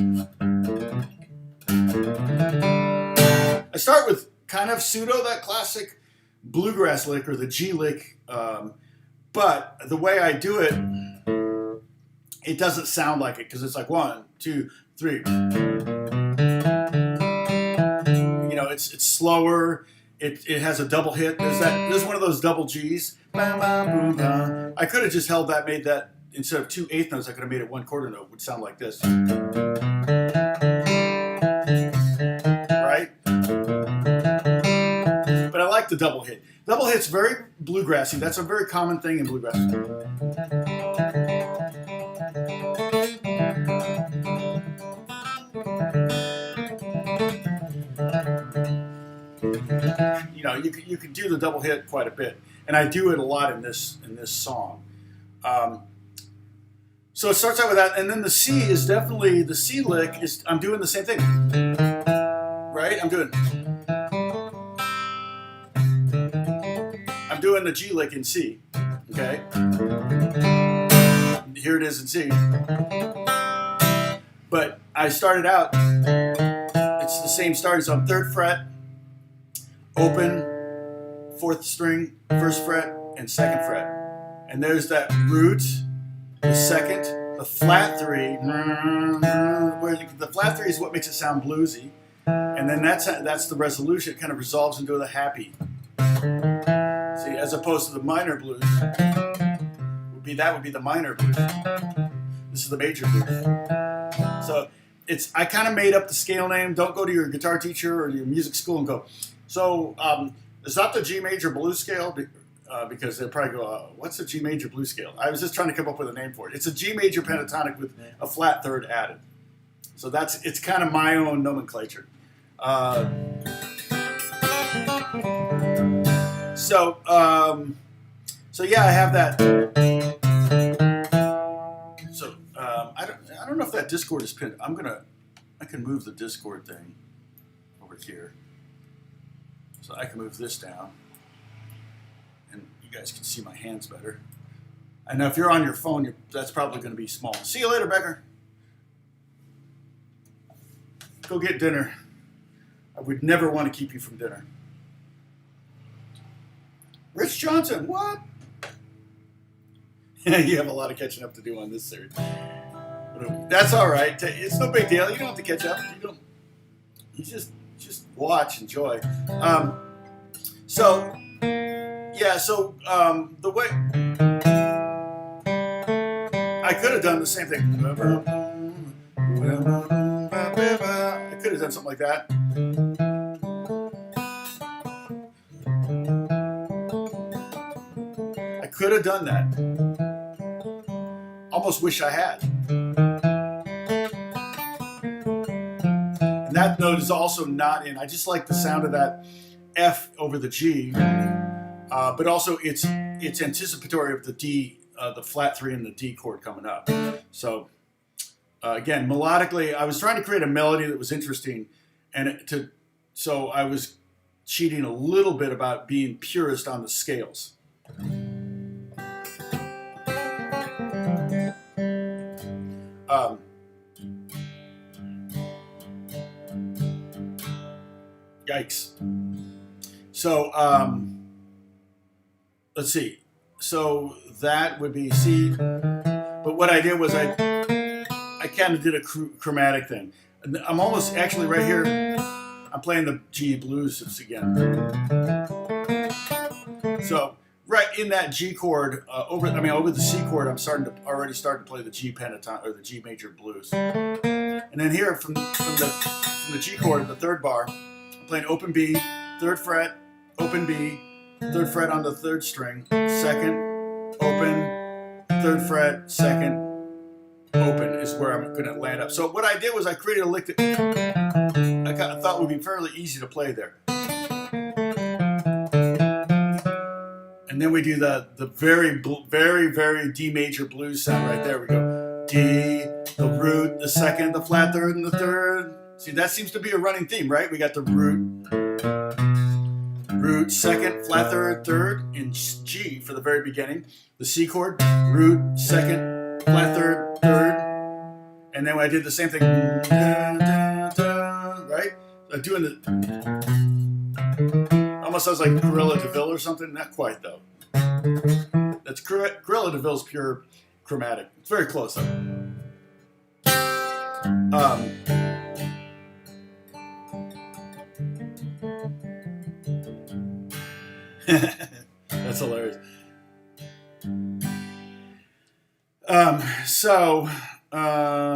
I start with kind of pseudo that classic bluegrass lick or the G lick, but the way I do it, it doesn't sound like it because it's like 1, 2, 3. It's slower. It has a double hit. There's one of those double G's. I could have just held that, made that instead of 2 eighth notes. I could have made it 1 quarter note. It would sound like this, right? But I like the double hit. Double hit's very bluegrassy. That's a very common thing in bluegrass. You can do the double hit quite a bit, and I do it a lot in this song. So it starts out with that, and then the C is definitely the C lick. I'm doing the same thing, right? I'm doing the G lick in C. Okay, here it is in C. But I started out. It's the same starting. So I'm 3rd fret. Open, 4th string, 1st fret, and 2nd fret. And there's that root, the 2nd, the flat 3, where the flat 3 is what makes it sound bluesy. And then that's the resolution. It kind of resolves into the happy. See, as opposed to the minor blues, would be the minor blues. This is the major blues. So I kind of made up the scale name. Don't go to your guitar teacher or your music school and go, so it's not the G major blues scale, because they'll probably go, what's the G major blues scale? I was just trying to come up with a name for it. It's a G major pentatonic with a flat 3rd added. So it's kind of my own nomenclature. So yeah, I have that. So I don't know if that Discord is pinned. I can move the Discord thing over here. So I can move this down, and you guys can see my hands better. I know if you're on your phone, that's probably going to be small. See you later, Becker. Go get dinner. I would never want to keep you from dinner. Rich Johnson, what? You have a lot of catching up to do on this series. That's all right. It's no big deal. You don't have to catch up. You just watch, enjoy. So the way I could have done the same thing. done something like that. I could have done that. Almost wish I had. And that note is also not in. I just like the sound of that F over the G, but also it's anticipatory of the D, the flat 3 and the D chord coming up. So again, melodically, I was trying to create a melody that was interesting, and so I was cheating a little bit about being purist on the scales. Yikes. So let's see. So that would be C. But what I did was I kind of did a chromatic thing. I'm almost actually right here. I'm playing the G blues again. So right in that G chord, over the C chord, I'm already starting to play the G pentatonic or the G major blues. And then here from the G chord, the third bar, I'm playing open B, 3rd fret, open B, 3rd fret on the 3rd string, 2nd, open, 3rd fret, 2nd, open is where I'm going to land up. So what I did was I created a lick that I thought would be fairly easy to play there. And then we do the very, very D major blues sound right there. We go D, the root, the 2nd, the flat 3rd, and the 3rd. See, that seems to be a running theme, right? We got the root, 2nd, flat 3rd, 3rd in G for the very beginning. The C chord, root, 2nd, flat 3rd, 3rd. And then I did the same thing, right? Doing the, almost sounds like Gorilla DeVille or something. Not quite, though. That's Gorilla DeVille's pure chromatic. It's very close, though. That's hilarious.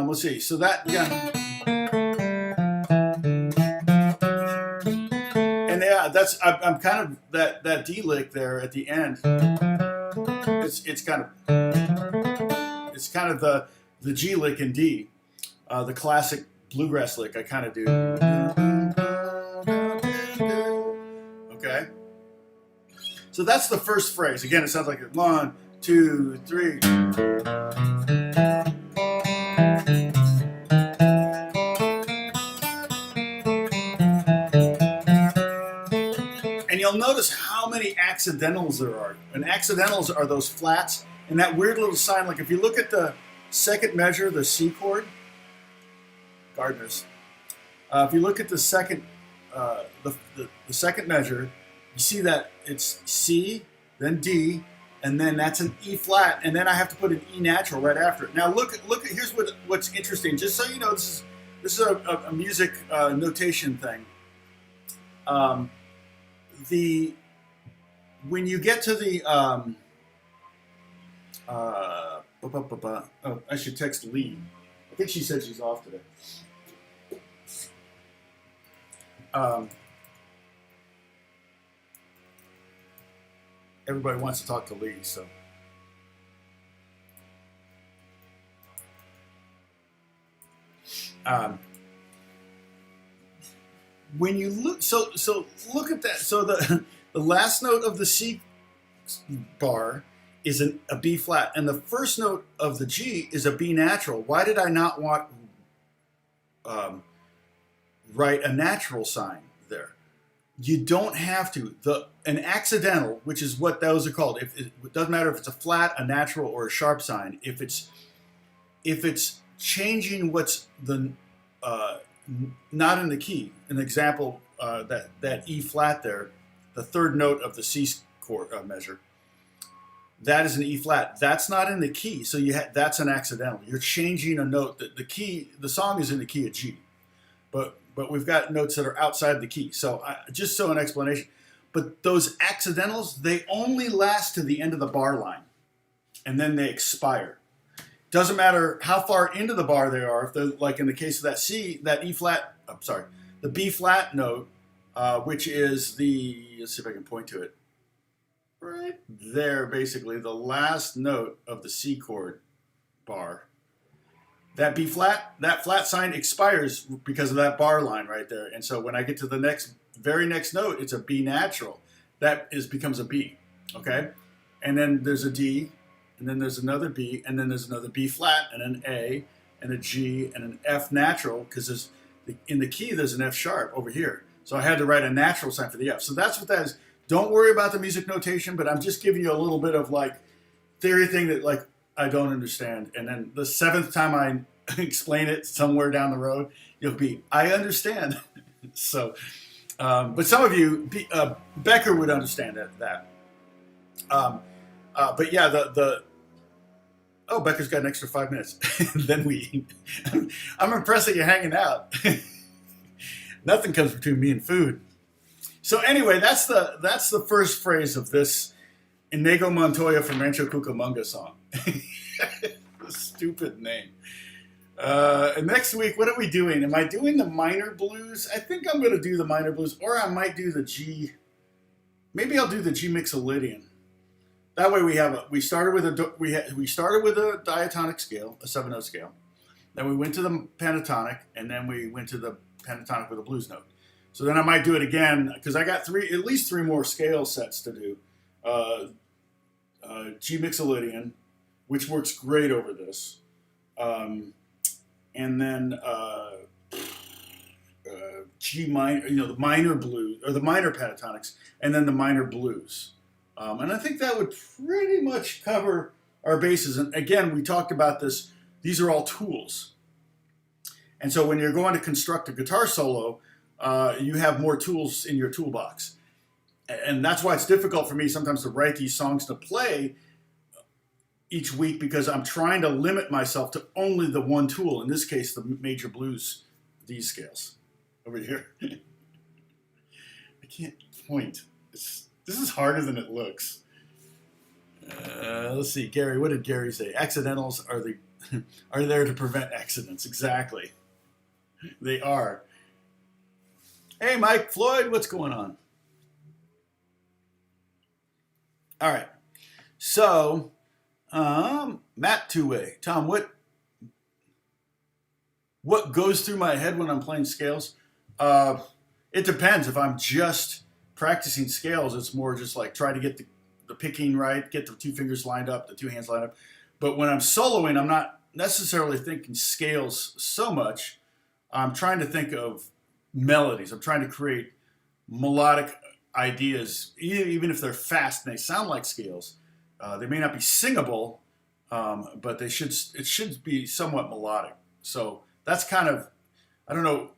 Let's see. So that, yeah. And yeah, I'm kind of, that D lick there at the end. It's kind of the G lick in D, the classic bluegrass lick I kind of do. Okay. So that's the first phrase. Again, it sounds like 1, 2, 3. And you'll notice how many accidentals there are. And accidentals are those flats and that weird little sign. Like if you look at the 2nd measure, the C chord, Gardner's. If you look at the second, the 2nd measure, you see that it's C, then D, and then that's an E flat, and then I have to put an E natural right after it. Now look at here's what's interesting. Just so you know, this is a music notation thing. When you get to the oh, I should text Lee. I think she said she's off today. Everybody wants to talk to Lee, so. When you look, so look at that. So the last note of the C bar is a B flat, and the first note of the G is a B natural. Why did I not want write a natural sign there? You don't have to. An accidental, which is what those are called. It doesn't matter if it's a flat, a natural, or a sharp sign. If it's changing what's not in the key. An example, that E flat there, the 3rd note of the C chord measure. That is an E flat. That's not in the key, so that's an accidental. You're changing a note. The song is in the key of G, but we've got notes that are outside the key. So just so an explanation. But those accidentals, they only last to the end of the bar line, and then they expire. Doesn't matter how far into the bar they are. If they're like in the case of that C, that E flat, the B flat note, which is let's see if I can point to it. Right there, basically, the last note of the C chord bar. That B flat, that flat sign expires because of that bar line right there. And so when I get to the very next note, it's a B natural. That becomes a B, okay? And then there's a D, and then there's another B, and then there's another B flat, and an A, and a G, and an F natural, because in the key there's an F sharp over here. So I had to write a natural sign for the F. So that's what that is. Don't worry about the music notation, but I'm just giving you a little bit of like theory thing that like I don't understand. And then the 7th time I explain it somewhere down the road, you'll be, I understand. So, but some of you, Becker would understand that. But yeah, oh, Becker's got an extra 5 minutes. Then I'm impressed that you're hanging out. Nothing comes between me and food. So anyway, that's the first phrase of this Inigo Montoya from Rancho Cucamonga song. Stupid name. And next week, what are we doing? Am I doing the minor blues? I think I'm going to do the minor blues, or I might do the G. Maybe I'll do the G Mixolydian. That way we started with a diatonic scale, a 7-note scale. Then we went to the pentatonic, and then we went to the pentatonic with a blues note. So then I might do it again, because I got at least three more scale sets to do. G Mixolydian, which works great over this. And then G minor, the minor blues, or the minor pentatonics, and then the minor blues. And I think that would pretty much cover our bases. And again, we talked about this. These are all tools. And so when you're going to construct a guitar solo, you have more tools in your toolbox. And that's why it's difficult for me sometimes to write these songs to play each week, because I'm trying to limit myself to only the one tool. In this case, the major blues, these scales over here. I can't point. This is harder than it looks. Let's see, Gary. What did Gary say? Accidentals are there to prevent accidents. Exactly. They are. Hey, Mike Floyd, what's going on? All right. So, Matt Two-Way. Tom, what goes through my head when I'm playing scales? It depends. If I'm just practicing scales, it's more just like try to get the picking right, get the two fingers lined up, the two hands lined up. But when I'm soloing, I'm not necessarily thinking scales so much. I'm trying to think of melodies. I'm trying to create melodic ideas, even if they're fast and they sound like scales. They may not be singable, but it should be somewhat melodic. So that's kind of, I don't know,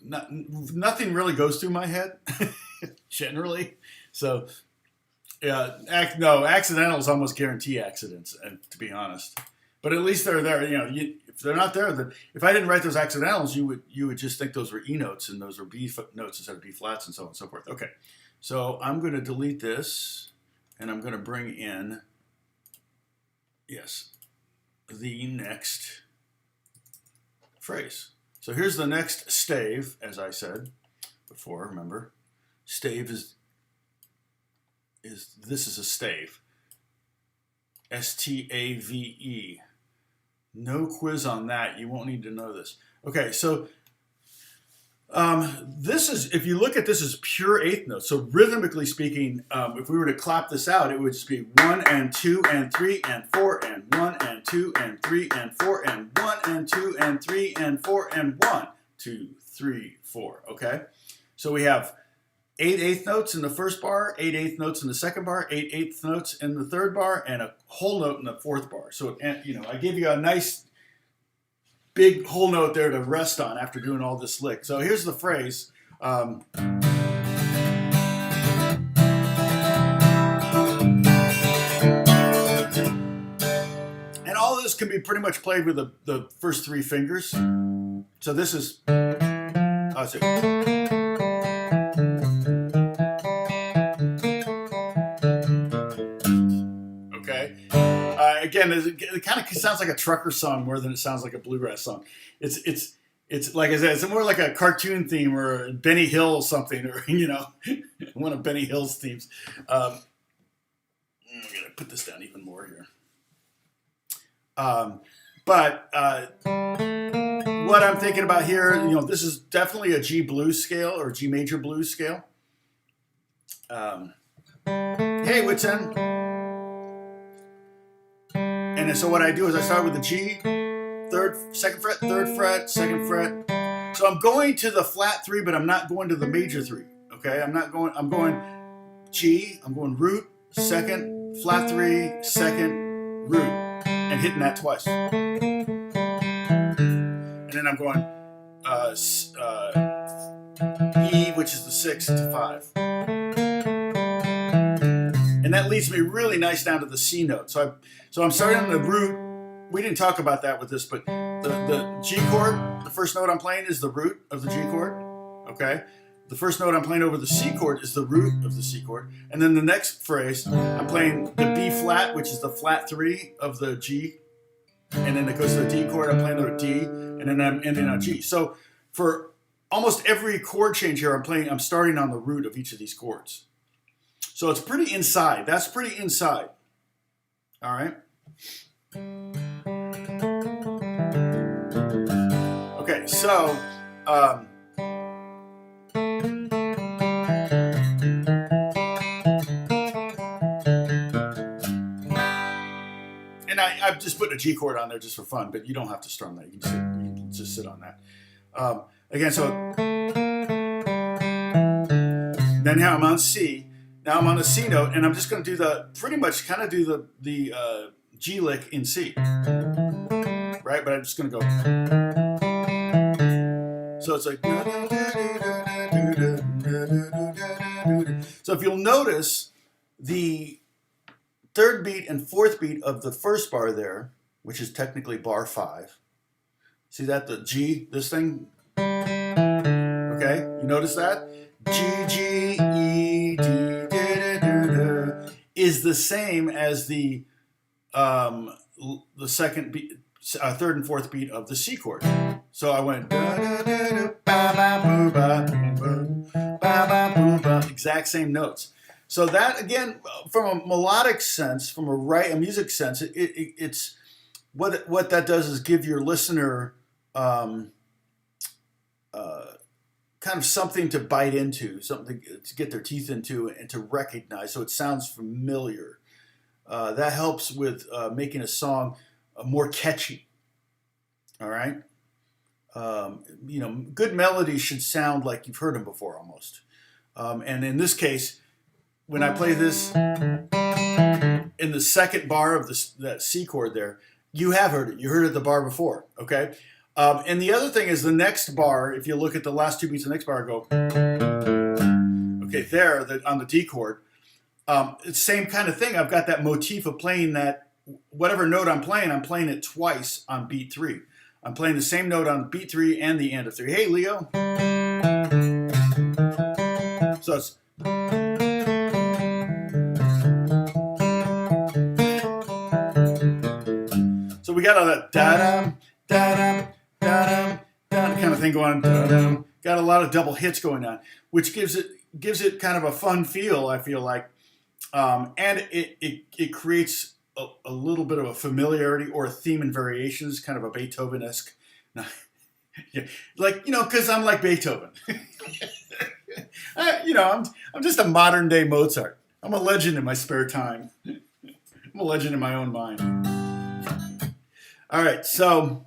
nothing really goes through my head generally. So yeah, accidentals almost guarantee accidents, to be honest. But at least they're there. If they're not there, then if I didn't write those accidentals, you would just think those were E notes and those were B notes instead of B flats and so on and so forth. Okay, so I'm going to delete this, and I'm going to bring in, yes, the next phrase. So here's the next stave, as I said before. Remember, stave is this is a stave. S-T-A-V-E. No quiz on that. You won't need to know this. Okay, so this is, if you look at this as pure eighth notes, so rhythmically speaking, if we were to clap this out, it would just be 1 and 2 and 3 and 4 and 1 and 2 and 3 and 4 and 1 and 2 and 3 and 4 and 1, 2, 3, 4. Okay, so we have 8 eighth notes in the first bar, 8 eighth notes in the second bar, 8 eighth notes in the third bar, and a whole note in the fourth bar. So, I give you a nice big whole note there to rest on after doing all this lick. So here's the phrase. And all of this can be pretty much played with the first three fingers. So this is, let's see. Again, it kind of sounds like a trucker song more than it sounds like a bluegrass song. It's It's like I said, it's more like a cartoon theme or Benny Hill something, or one of Benny Hill's themes. I'm gonna put this down even more here. But what I'm thinking about here, this is definitely a G blues scale or G major blues scale. Hey, Whitson. And so what I do is I start with the G, second fret, third fret, second fret. So I'm going to the flat 3, but I'm not going to the major 3. Okay, I'm going G, I'm going root, second, flat 3, second, root, and hitting that twice. And then I'm going E, which is the 6 to 5. And that leads me really nice down to the C note. So I'm starting on the root. We didn't talk about that with this, but the G chord, the first note I'm playing is the root of the G chord. Okay? The first note I'm playing over the C chord is the root of the C chord. And then the next phrase, I'm playing the B flat, which is the flat 3 of the G. And then it goes to the D chord, I'm playing the D, and then I'm ending on G. So for almost every chord change here, I'm starting on the root of each of these chords. So it's pretty inside. That's pretty inside. All right. Okay, so and I've just put a G chord on there just for fun, but you don't have to strum that. You can just sit on that. Again, so then now I'm on C. Now I'm on a C note, and I'm just going to do the G lick in C, right? But I'm just going to go. So it's like. So if you'll notice, the third beat and fourth beat of the first bar there, which is technically bar 5. See that, the G, this thing? Okay, you notice that? G, G, E, D, is the same as the second beat, third and fourth beat of the C chord. So I went exact same notes. So that, again, from a melodic sense, from a music sense, it's what that does is give your listener kind of something to bite into, something to get their teeth into and to recognize, so it sounds familiar. That helps with making a song more catchy. All right? Good melodies should sound like you've heard them before almost. And in this case, when I play this in the second bar of that C chord there, you have heard it. You heard it the bar before, okay? And the other thing is the next bar, if you look at the last 2 beats of the next bar, go, okay, there on the D chord. It's the same kind of thing. I've got that motif of playing that, whatever note I'm playing it twice on beat 3. I'm playing the same note on beat 3 and the end of 3. Hey, Leo. So it's... So we got all that da-dum, da-dum, da-dum, da-dum kind of thing going on. Da-dum. Got a lot of double hits going on, which gives it kind of a fun feel, I feel like. And it creates a little bit of a familiarity or a theme and variations, kind of a Beethoven-esque. Yeah, like, because I'm like Beethoven. I'm just a modern day Mozart. I'm a legend in my spare time. I'm a legend in my own mind. All right, so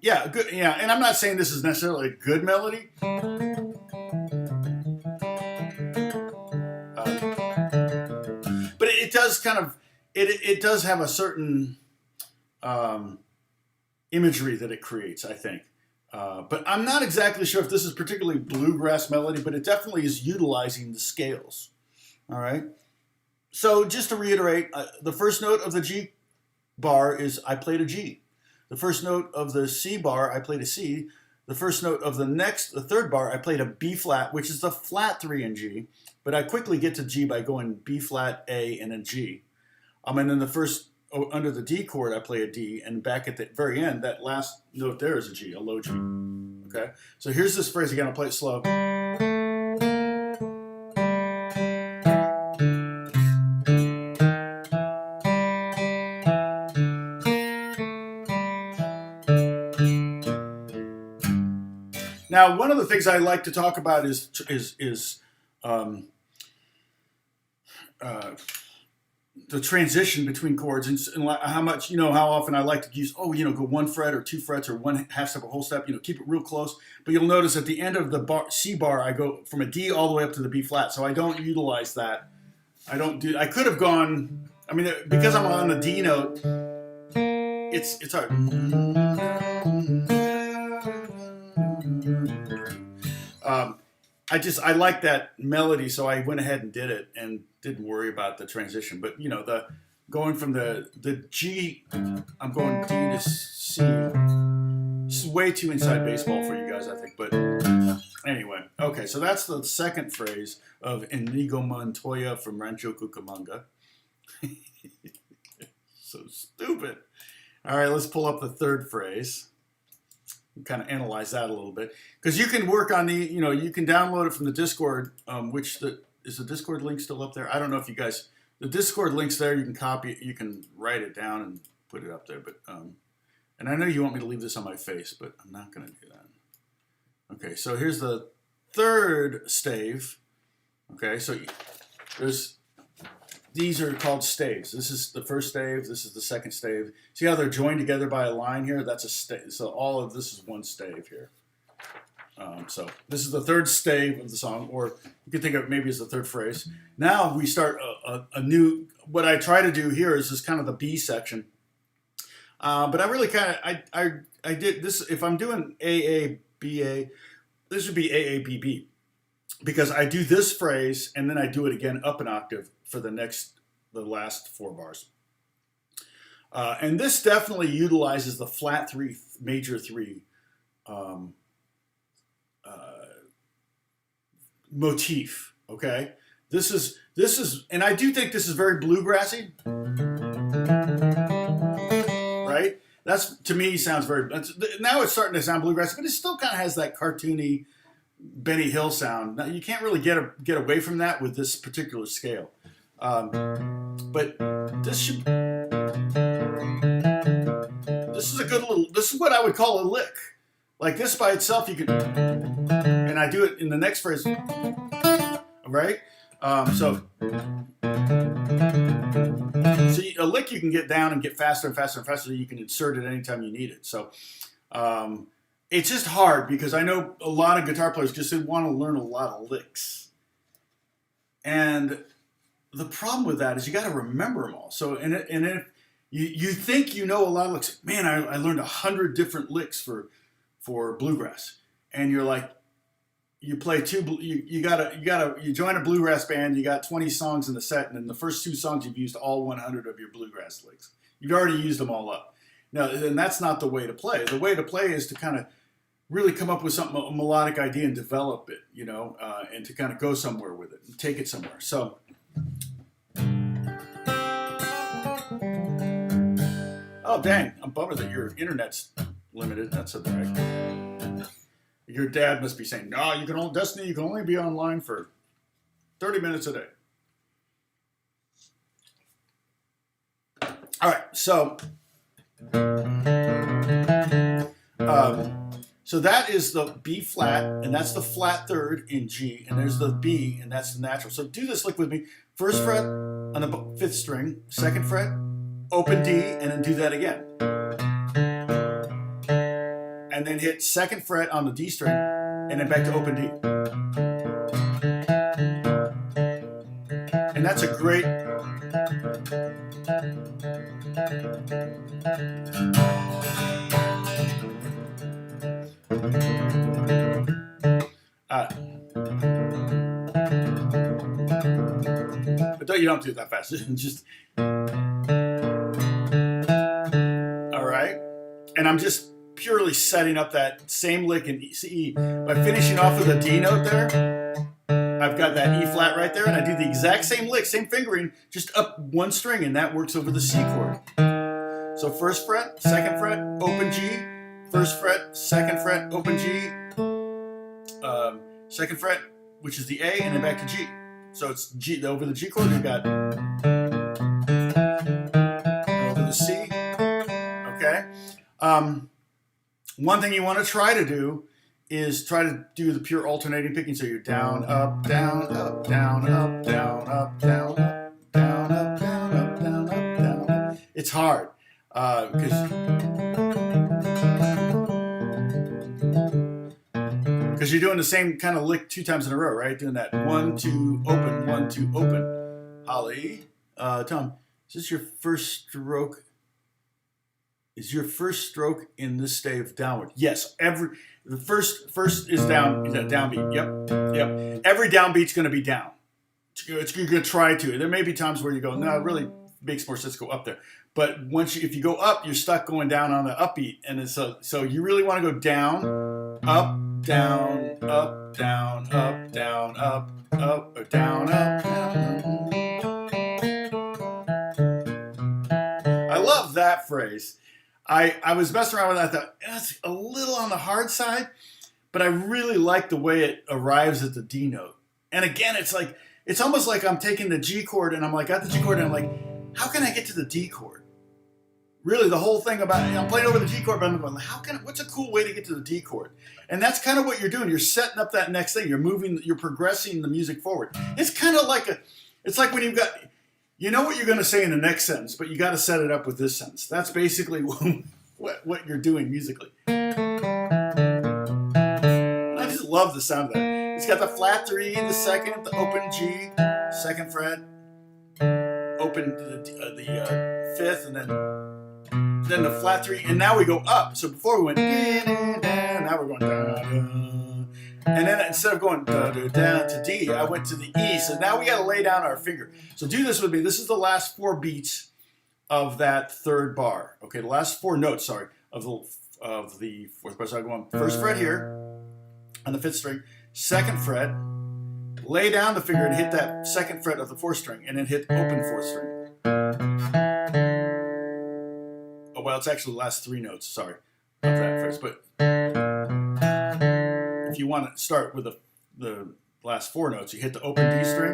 yeah, good. Yeah, and I'm not saying this is necessarily a good melody. But it does kind of, it does have a certain imagery that it creates, I think. But I'm not exactly sure if this is particularly bluegrass melody, but it definitely is utilizing the scales. All right. So just to reiterate, the first note of the G bar is I played a G. The first note of the C bar, I played a C. The first note of the third bar, I played a B flat, which is the flat 3 in G. but I quickly get to G by going B flat, A, and then G. And then the first, under the D chord, I play a D, and back at the very end, that last note there is a G, a low G. Okay, so here's this phrase again. I'll play it slow. Now, one of the things I like to talk about is the transition between chords and how much, how often I like to use, go 1 fret or 2 frets or 1 half step or whole step, keep it real close. But you'll notice at the end of the C bar, I go from a D all the way up to the B flat. So I don't utilize that. I could have gone, because I'm on the D note, it's hard. I like that melody, so I went ahead and did it and didn't worry about the transition. But the going from the G, I'm going D to C. This is way too inside baseball for you guys, I think. But anyway, okay, so that's the second phrase of Inigo Montoya from Rancho Cucamonga. So stupid. All right, let's pull up the third phrase. Kind of analyze that a little bit, because you can work on you can download it from the Discord, is the Discord link still up there? I don't know if you guys, the Discord link's there. You can copy it, you can write it down and put it up there. But and I know you want me to leave this on my face, but I'm not going to do that. Okay, so here's the third stave. Okay, so these are called staves. This is the first stave. This is the second stave. See how they're joined together by a line here? That's a stave. So all of this is one stave here. So this is the third stave of the song, or you could think of it maybe as the third phrase. Now we start a new. What I try to do here is kind of the B section. But I really kind of I did this. If I'm doing A B A, this would be A B B, because I do this phrase and then I do it again up an octave for the last 4 bars. And this definitely utilizes the flat 3, major 3 motif. Okay, this is, and I do think this is very bluegrassy, right? That's, to me, sounds very. Now it's starting to sound bluegrassy, but it still kind of has that cartoony Benny Hill sound. Now you can't really get away from that with this particular scale. But this is a good little, this is what I would call a lick. Like this by itself, you could, and I do it in the next phrase, right? So a lick you can get down and get faster and faster and faster. You can insert it anytime you need it. So it's just hard, because I know a lot of guitar players just want to learn a lot of licks. And the problem with that is you got to remember them all. So, and if you think you know a lot of licks, man, I learned 100 different licks for bluegrass, and you're like, you play you join a bluegrass band, you got 20 songs in the set, and in the first 2 songs you've used all 100 of your bluegrass licks. You've already used them all up. Now, and that's not the way to play. The way to play is to kind of really come up with something, a melodic idea, and develop it, and to kind of go somewhere with it and take it somewhere. So. Oh, dang, I'm bummed that your internet's limited. That's a drag. Your dad must be saying, no, Destiny, you can only be online for 30 minutes a day. All right, so that is the B flat, and that's the flat third in G, and there's the B, and that's the natural. So do this lick with me. First fret on the 5th string, 2nd fret, open D, and then do that again. And then hit 2nd fret on the D string, and then back to open D. And that's a great... but you don't do it that fast. Just... All right. And I'm just purely setting up that same lick in C by finishing off with a D note there. I've got that E flat right there, and I do the exact same lick, same fingering, just up one string, and that works over the C chord. So first fret, second fret, open G, first fret, second fret, open G, second fret, which is the A, and then back to G. So it's G over the G chord. You've got over the C. Okay. One thing you want to try to do is try to do the pure alternating picking. So you're down, up, down, up, down, up, down, up, down, up, down, up, down, up, down, up, down, up. It's hard because you're doing the same kind of lick 2 times in a row, right? Doing that 1, 2, open, 1, 2, open. Holly, Tom, is this your first stroke? Is your first stroke in this stave downward? Yes. The first is down. Is that downbeat? Yep. Every downbeat's going to be down. You're going to try to. There may be times where you go, no, it really makes more sense to go up there. But if you go up, you're stuck going down on the upbeat, and so you really want to go down, up, down, up, down, up, down, up, up, or down, up, down. I love that phrase. I was messing around with that. I thought, that's a little on the hard side, but I really like the way it arrives at the D note. And again, it's almost like I'm taking the G chord and I'm like, got the G chord and I'm like, how can I get to the D chord? Really, the whole thing about I'm playing over the G chord, but I'm going, what's a cool way to get to the D chord? And that's kind of what you're doing. You're setting up that next thing. You're progressing the music forward. It's kind of like it's like when you've got, you know what you're going to say in the next sentence, but you got to set it up with this sentence. That's basically what you're doing musically. And I just love the sound of that. It's got the flat 3 in the second, the open G, second fret, open the fifth, and then the flat 3, and now we go up. So before we went now we're going da, and then instead of going da, da, da, to D, I went to the E. So now we got to lay down our finger. So do this with me. This is the last 4 beats of that third bar. Okay, the last 4 notes. Sorry, of the fourth bar. So I go on first fret here on the 5th string, second fret, lay down the finger and hit that second fret of the 4th string, and then hit open 4th string. Oh well, it's actually the last 3 notes. Sorry, of that phrase, but. If you want to start with the last 4 notes, you hit the open D string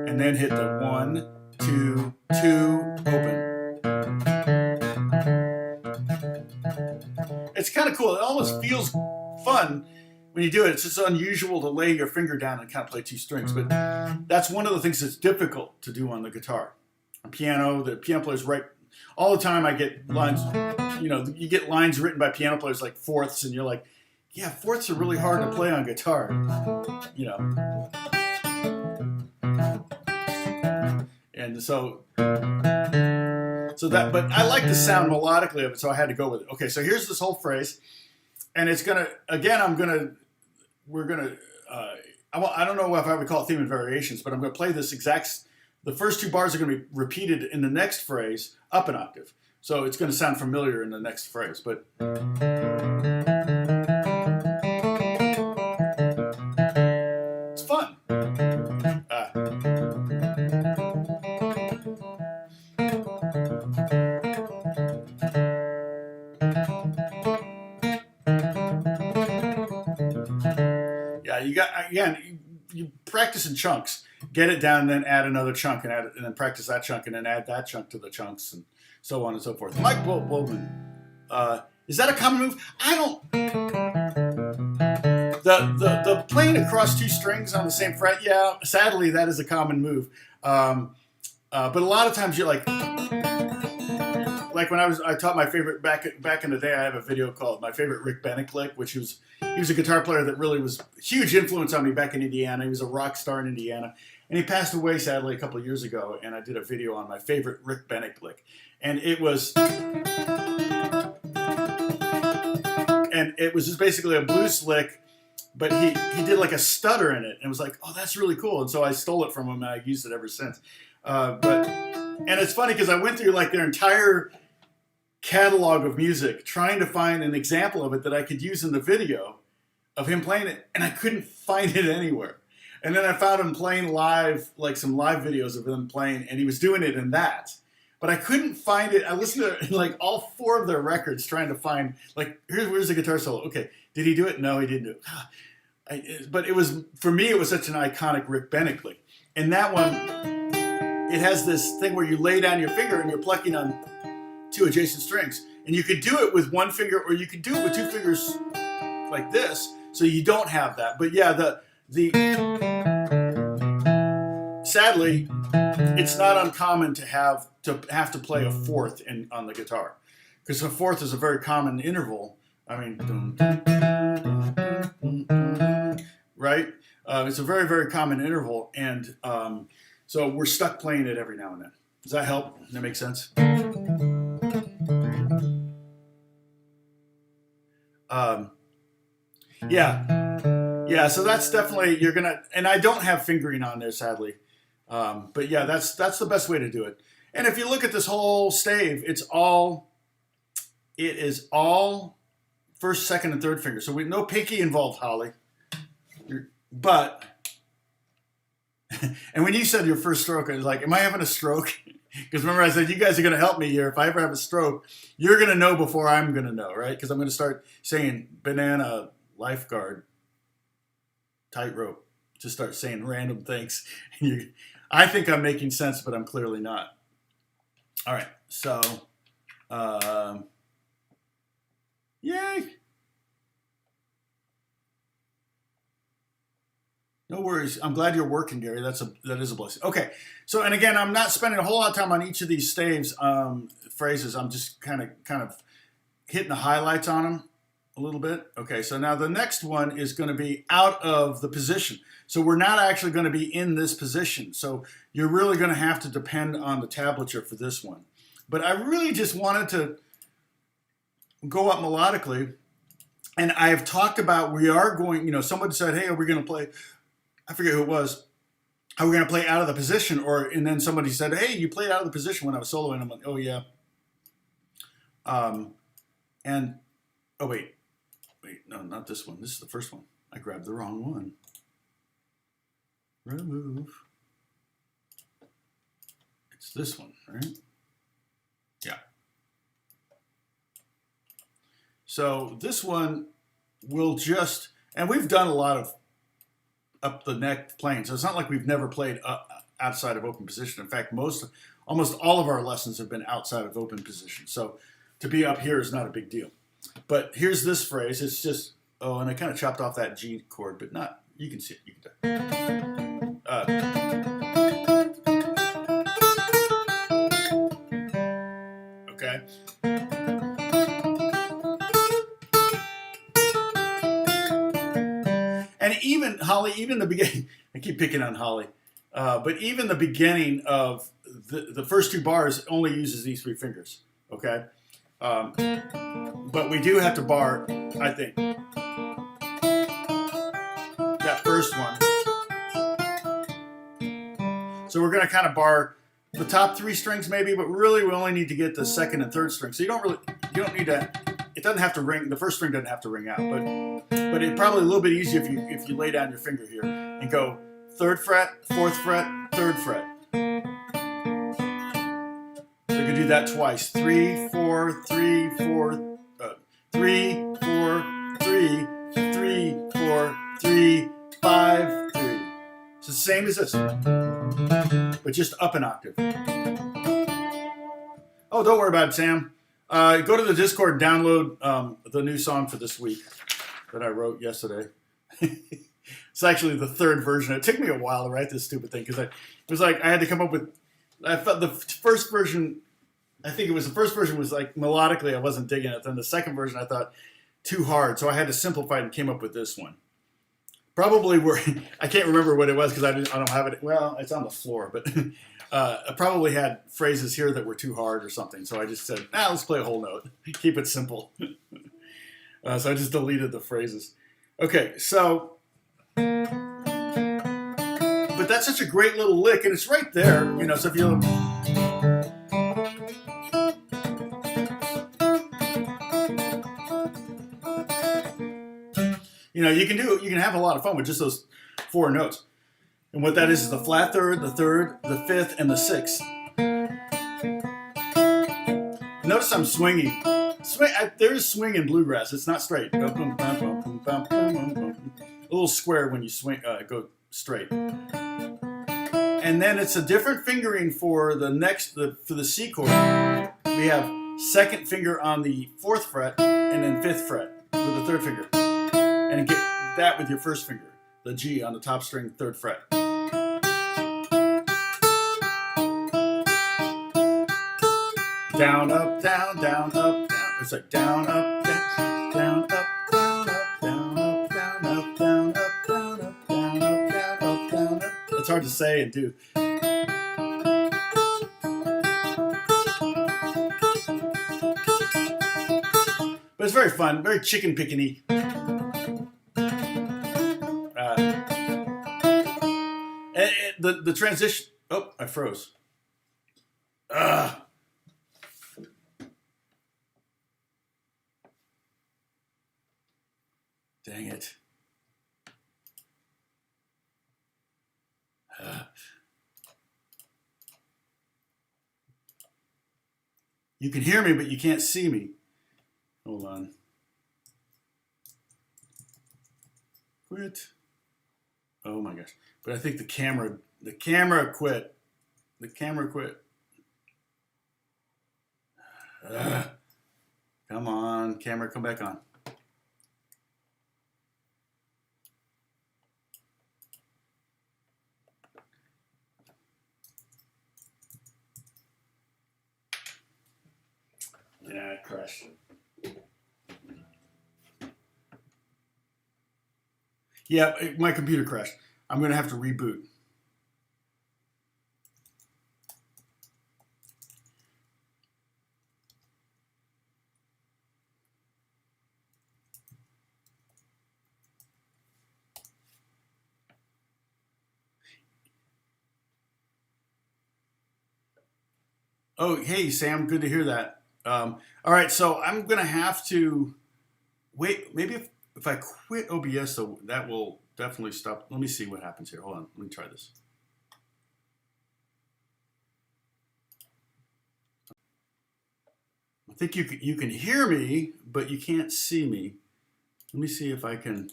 and then hit the 1, 2, 2, open. It's kind of cool. It almost feels fun when you do it. It's just unusual to lay your finger down and kind of play 2 strings, but that's one of the things that's difficult to do on the guitar. On piano, the piano players write all the time. I get lines, you get lines written by piano players like fourths, and you're like, yeah, fourths are really hard to play on guitar, And so that, but I like the sound melodically of it, so I had to go with it. Okay, so here's this whole phrase, and it's gonna, again, I don't know if I would call it theme and variations, but I'm gonna play this the first 2 bars are gonna be repeated in the next phrase up an octave. So it's gonna sound familiar in the next phrase, but. You practice in chunks. Get it down, and then add another chunk, and then practice that chunk, and then add that chunk to the chunks, and so on and so forth. Mike Bowman, is that a common move? I don't. The playing across 2 strings on the same fret. Yeah, sadly, that is a common move. But a lot of times you're like when I taught my favorite back in the day. I have a video called "My Favorite Rick Bennick Lick," which he was a guitar player that really was a huge influence on me back in Indiana. He was a rock star in Indiana, and he passed away sadly a couple of years ago. And I did a video on my favorite Rick Bennick lick, and it was just basically a blues lick, but he did like a stutter in it, and it was like, oh, that's really cool. And so I stole it from him, and I've used it ever since. And it's funny because I went through like their entire catalog of music trying to find an example of it that I could use in the video of him playing it, and I couldn't find it anywhere. And then I found him playing live, like some live videos of him playing, and he was doing it in that. But I couldn't find it. I listened to like all 4 of their records trying to find, like, where's the guitar solo? Okay, did he do it? No, he didn't do it. But it was, for me, it was such an iconic Rick Bennett lick. And that one, it has this thing where you lay down your finger and you're plucking on 2 adjacent strings. And you could do it with 1 finger, or you could do it with 2 fingers like this, so you don't have that. But yeah, sadly, it's not uncommon to have to play a 4th on the guitar, because a 4th is a very common interval. I mean, right? It's a very, very common interval, and so we're stuck playing it every now and then. Does that help? Does that make sense? Yeah. So that's definitely, you're gonna, and I don't have fingering on there, sadly. But yeah, that's the best way to do it. And if you look at this whole stave, it is all first, second, and third finger. So no pinky involved, Holly. But, and when you said your first stroke, I was like, am I having a stroke? Because remember I said, you guys are going to help me here. If I ever have a stroke, you're going to know before I'm going to know, right? Because I'm going to start saying banana, lifeguard, tightrope. Just start saying random things. I think I'm making sense, but I'm clearly not. All right, so, yay. No worries. I'm glad you're working, Gary. That is a blessing. Okay. So, and again, I'm not spending a whole lot of time on each of these staves phrases. I'm just kind of hitting the highlights on them a little bit. Okay. So now the next one is going to be out of the position. So we're not actually going to be in this position. So you're really going to have to depend on the tablature for this one. But I really just wanted to go up melodically. And I've talked about, we are going, someone said, hey, are we going to play, I forget who it was, are we going to play out of the position? And then somebody said, hey, you played out of the position when I was soloing. I'm like, oh, yeah. Wait, no, not this one. This is the first one. I grabbed the wrong one. Remove. It's this one, right? Yeah. So this one will just, and we've done a lot of up the neck playing, so it's not like we've never played outside of open position. In fact, almost all of our lessons have been outside of open position. So to be up here is not a big deal. But here's this phrase. It's just, and I kind of chopped off that G chord, but not, you can see it. You can okay. And even, Holly, even the beginning, I keep picking on Holly, but even the beginning of the first 2 bars only uses these 3 fingers, okay? But we do have to bar, I think, that first one. So we're going to kind of bar the top 3 strings maybe, but really we only need to get the second and third string. So you don't need to, it doesn't have to ring, the first string doesn't have to ring out, but it's probably a little bit easier if you lay down your finger here and go 3rd fret, 4th fret, 3rd fret. So you can do that twice. 3, 4, 3, 4, 3, 4, 3, 3, 4, 3, 5, 3. It's the same as this, but just up an octave. Oh, don't worry about it, Sam. Go to the Discord and download the new song for this week that I wrote yesterday. It's actually the 3rd version. It took me a while to write this stupid thing because it was like I had to come up with. I felt the first version. I think it was the first version was like melodically I wasn't digging it. Then the second version I thought too hard, so I had to simplify it and came up with this one. Probably I can't remember what it was because I don't have it. Well, it's on the floor, but I probably had phrases here that were too hard or something. So I just said, let's play a whole note. Keep it simple. So I just deleted the phrases. Okay, so, but that's such a great little lick, and it's right there. So if you you can have a lot of fun with just those 4 notes. And what that is the flat third, the fifth, and the sixth. Notice I'm swinging. There's swing in bluegrass. It's not straight. A little square when you swing, go straight. And then it's a different fingering for the next, for the C chord. We have second finger on the 4th fret and then 5th fret with the 3rd finger. And get that with your 1st finger, the G on the top string, 3rd fret. Down, up, down, down, up, down. It's like down, up, down, down, up, down, up, down, up, down, up, down, up, down, up, down, up, down, up, down, up. It's hard to say and do. But it's very fun, very chicken picking-y. The transition. Oh, I froze. Dang it. You can hear me, but you can't see me. Hold on. Quit. Oh my gosh. But I think the camera quit. The camera quit. Come on, camera, come back on. Yeah, it crashed. Yeah, my computer crashed. I'm going to have to reboot. Oh, hey, Sam, good to hear that. All right, so I'm going to have to wait. Maybe if I quit OBS, so that will definitely stop. Let me see what happens here. Hold on. Let me try this. I think you can hear me, but you can't see me. Let me see if I can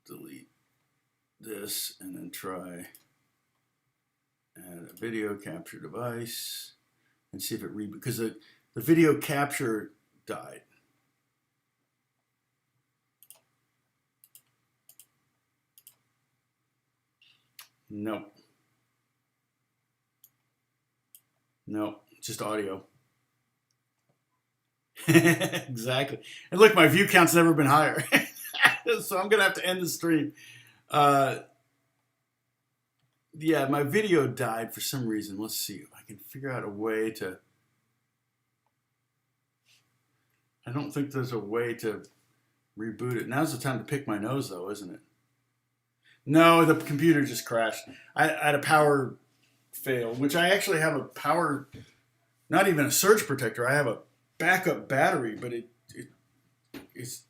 delete this and then try add a video capture device and see if it because the video capture died. Nope. Nope, just audio. Exactly. And look, my view count's never been higher. So I'm gonna have to end the stream. Yeah, my video died for some reason. Let's see if I can figure out a way to. I don't think there's a way to reboot it. Now's the time to pick my nose, though, isn't it? No, the computer just crashed. I had a power fail, which I actually have a power, not even a surge protector. I have a backup battery, but it's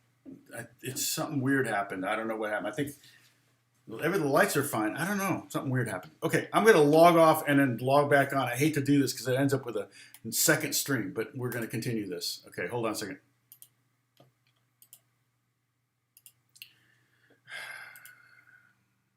something weird happened. I don't know what happened. I think the lights are fine. I don't know. Something weird happened. Okay, I'm going to log off and then log back on. I hate to do this because it ends up with a second stream, but we're going to continue this. Okay, hold on a second.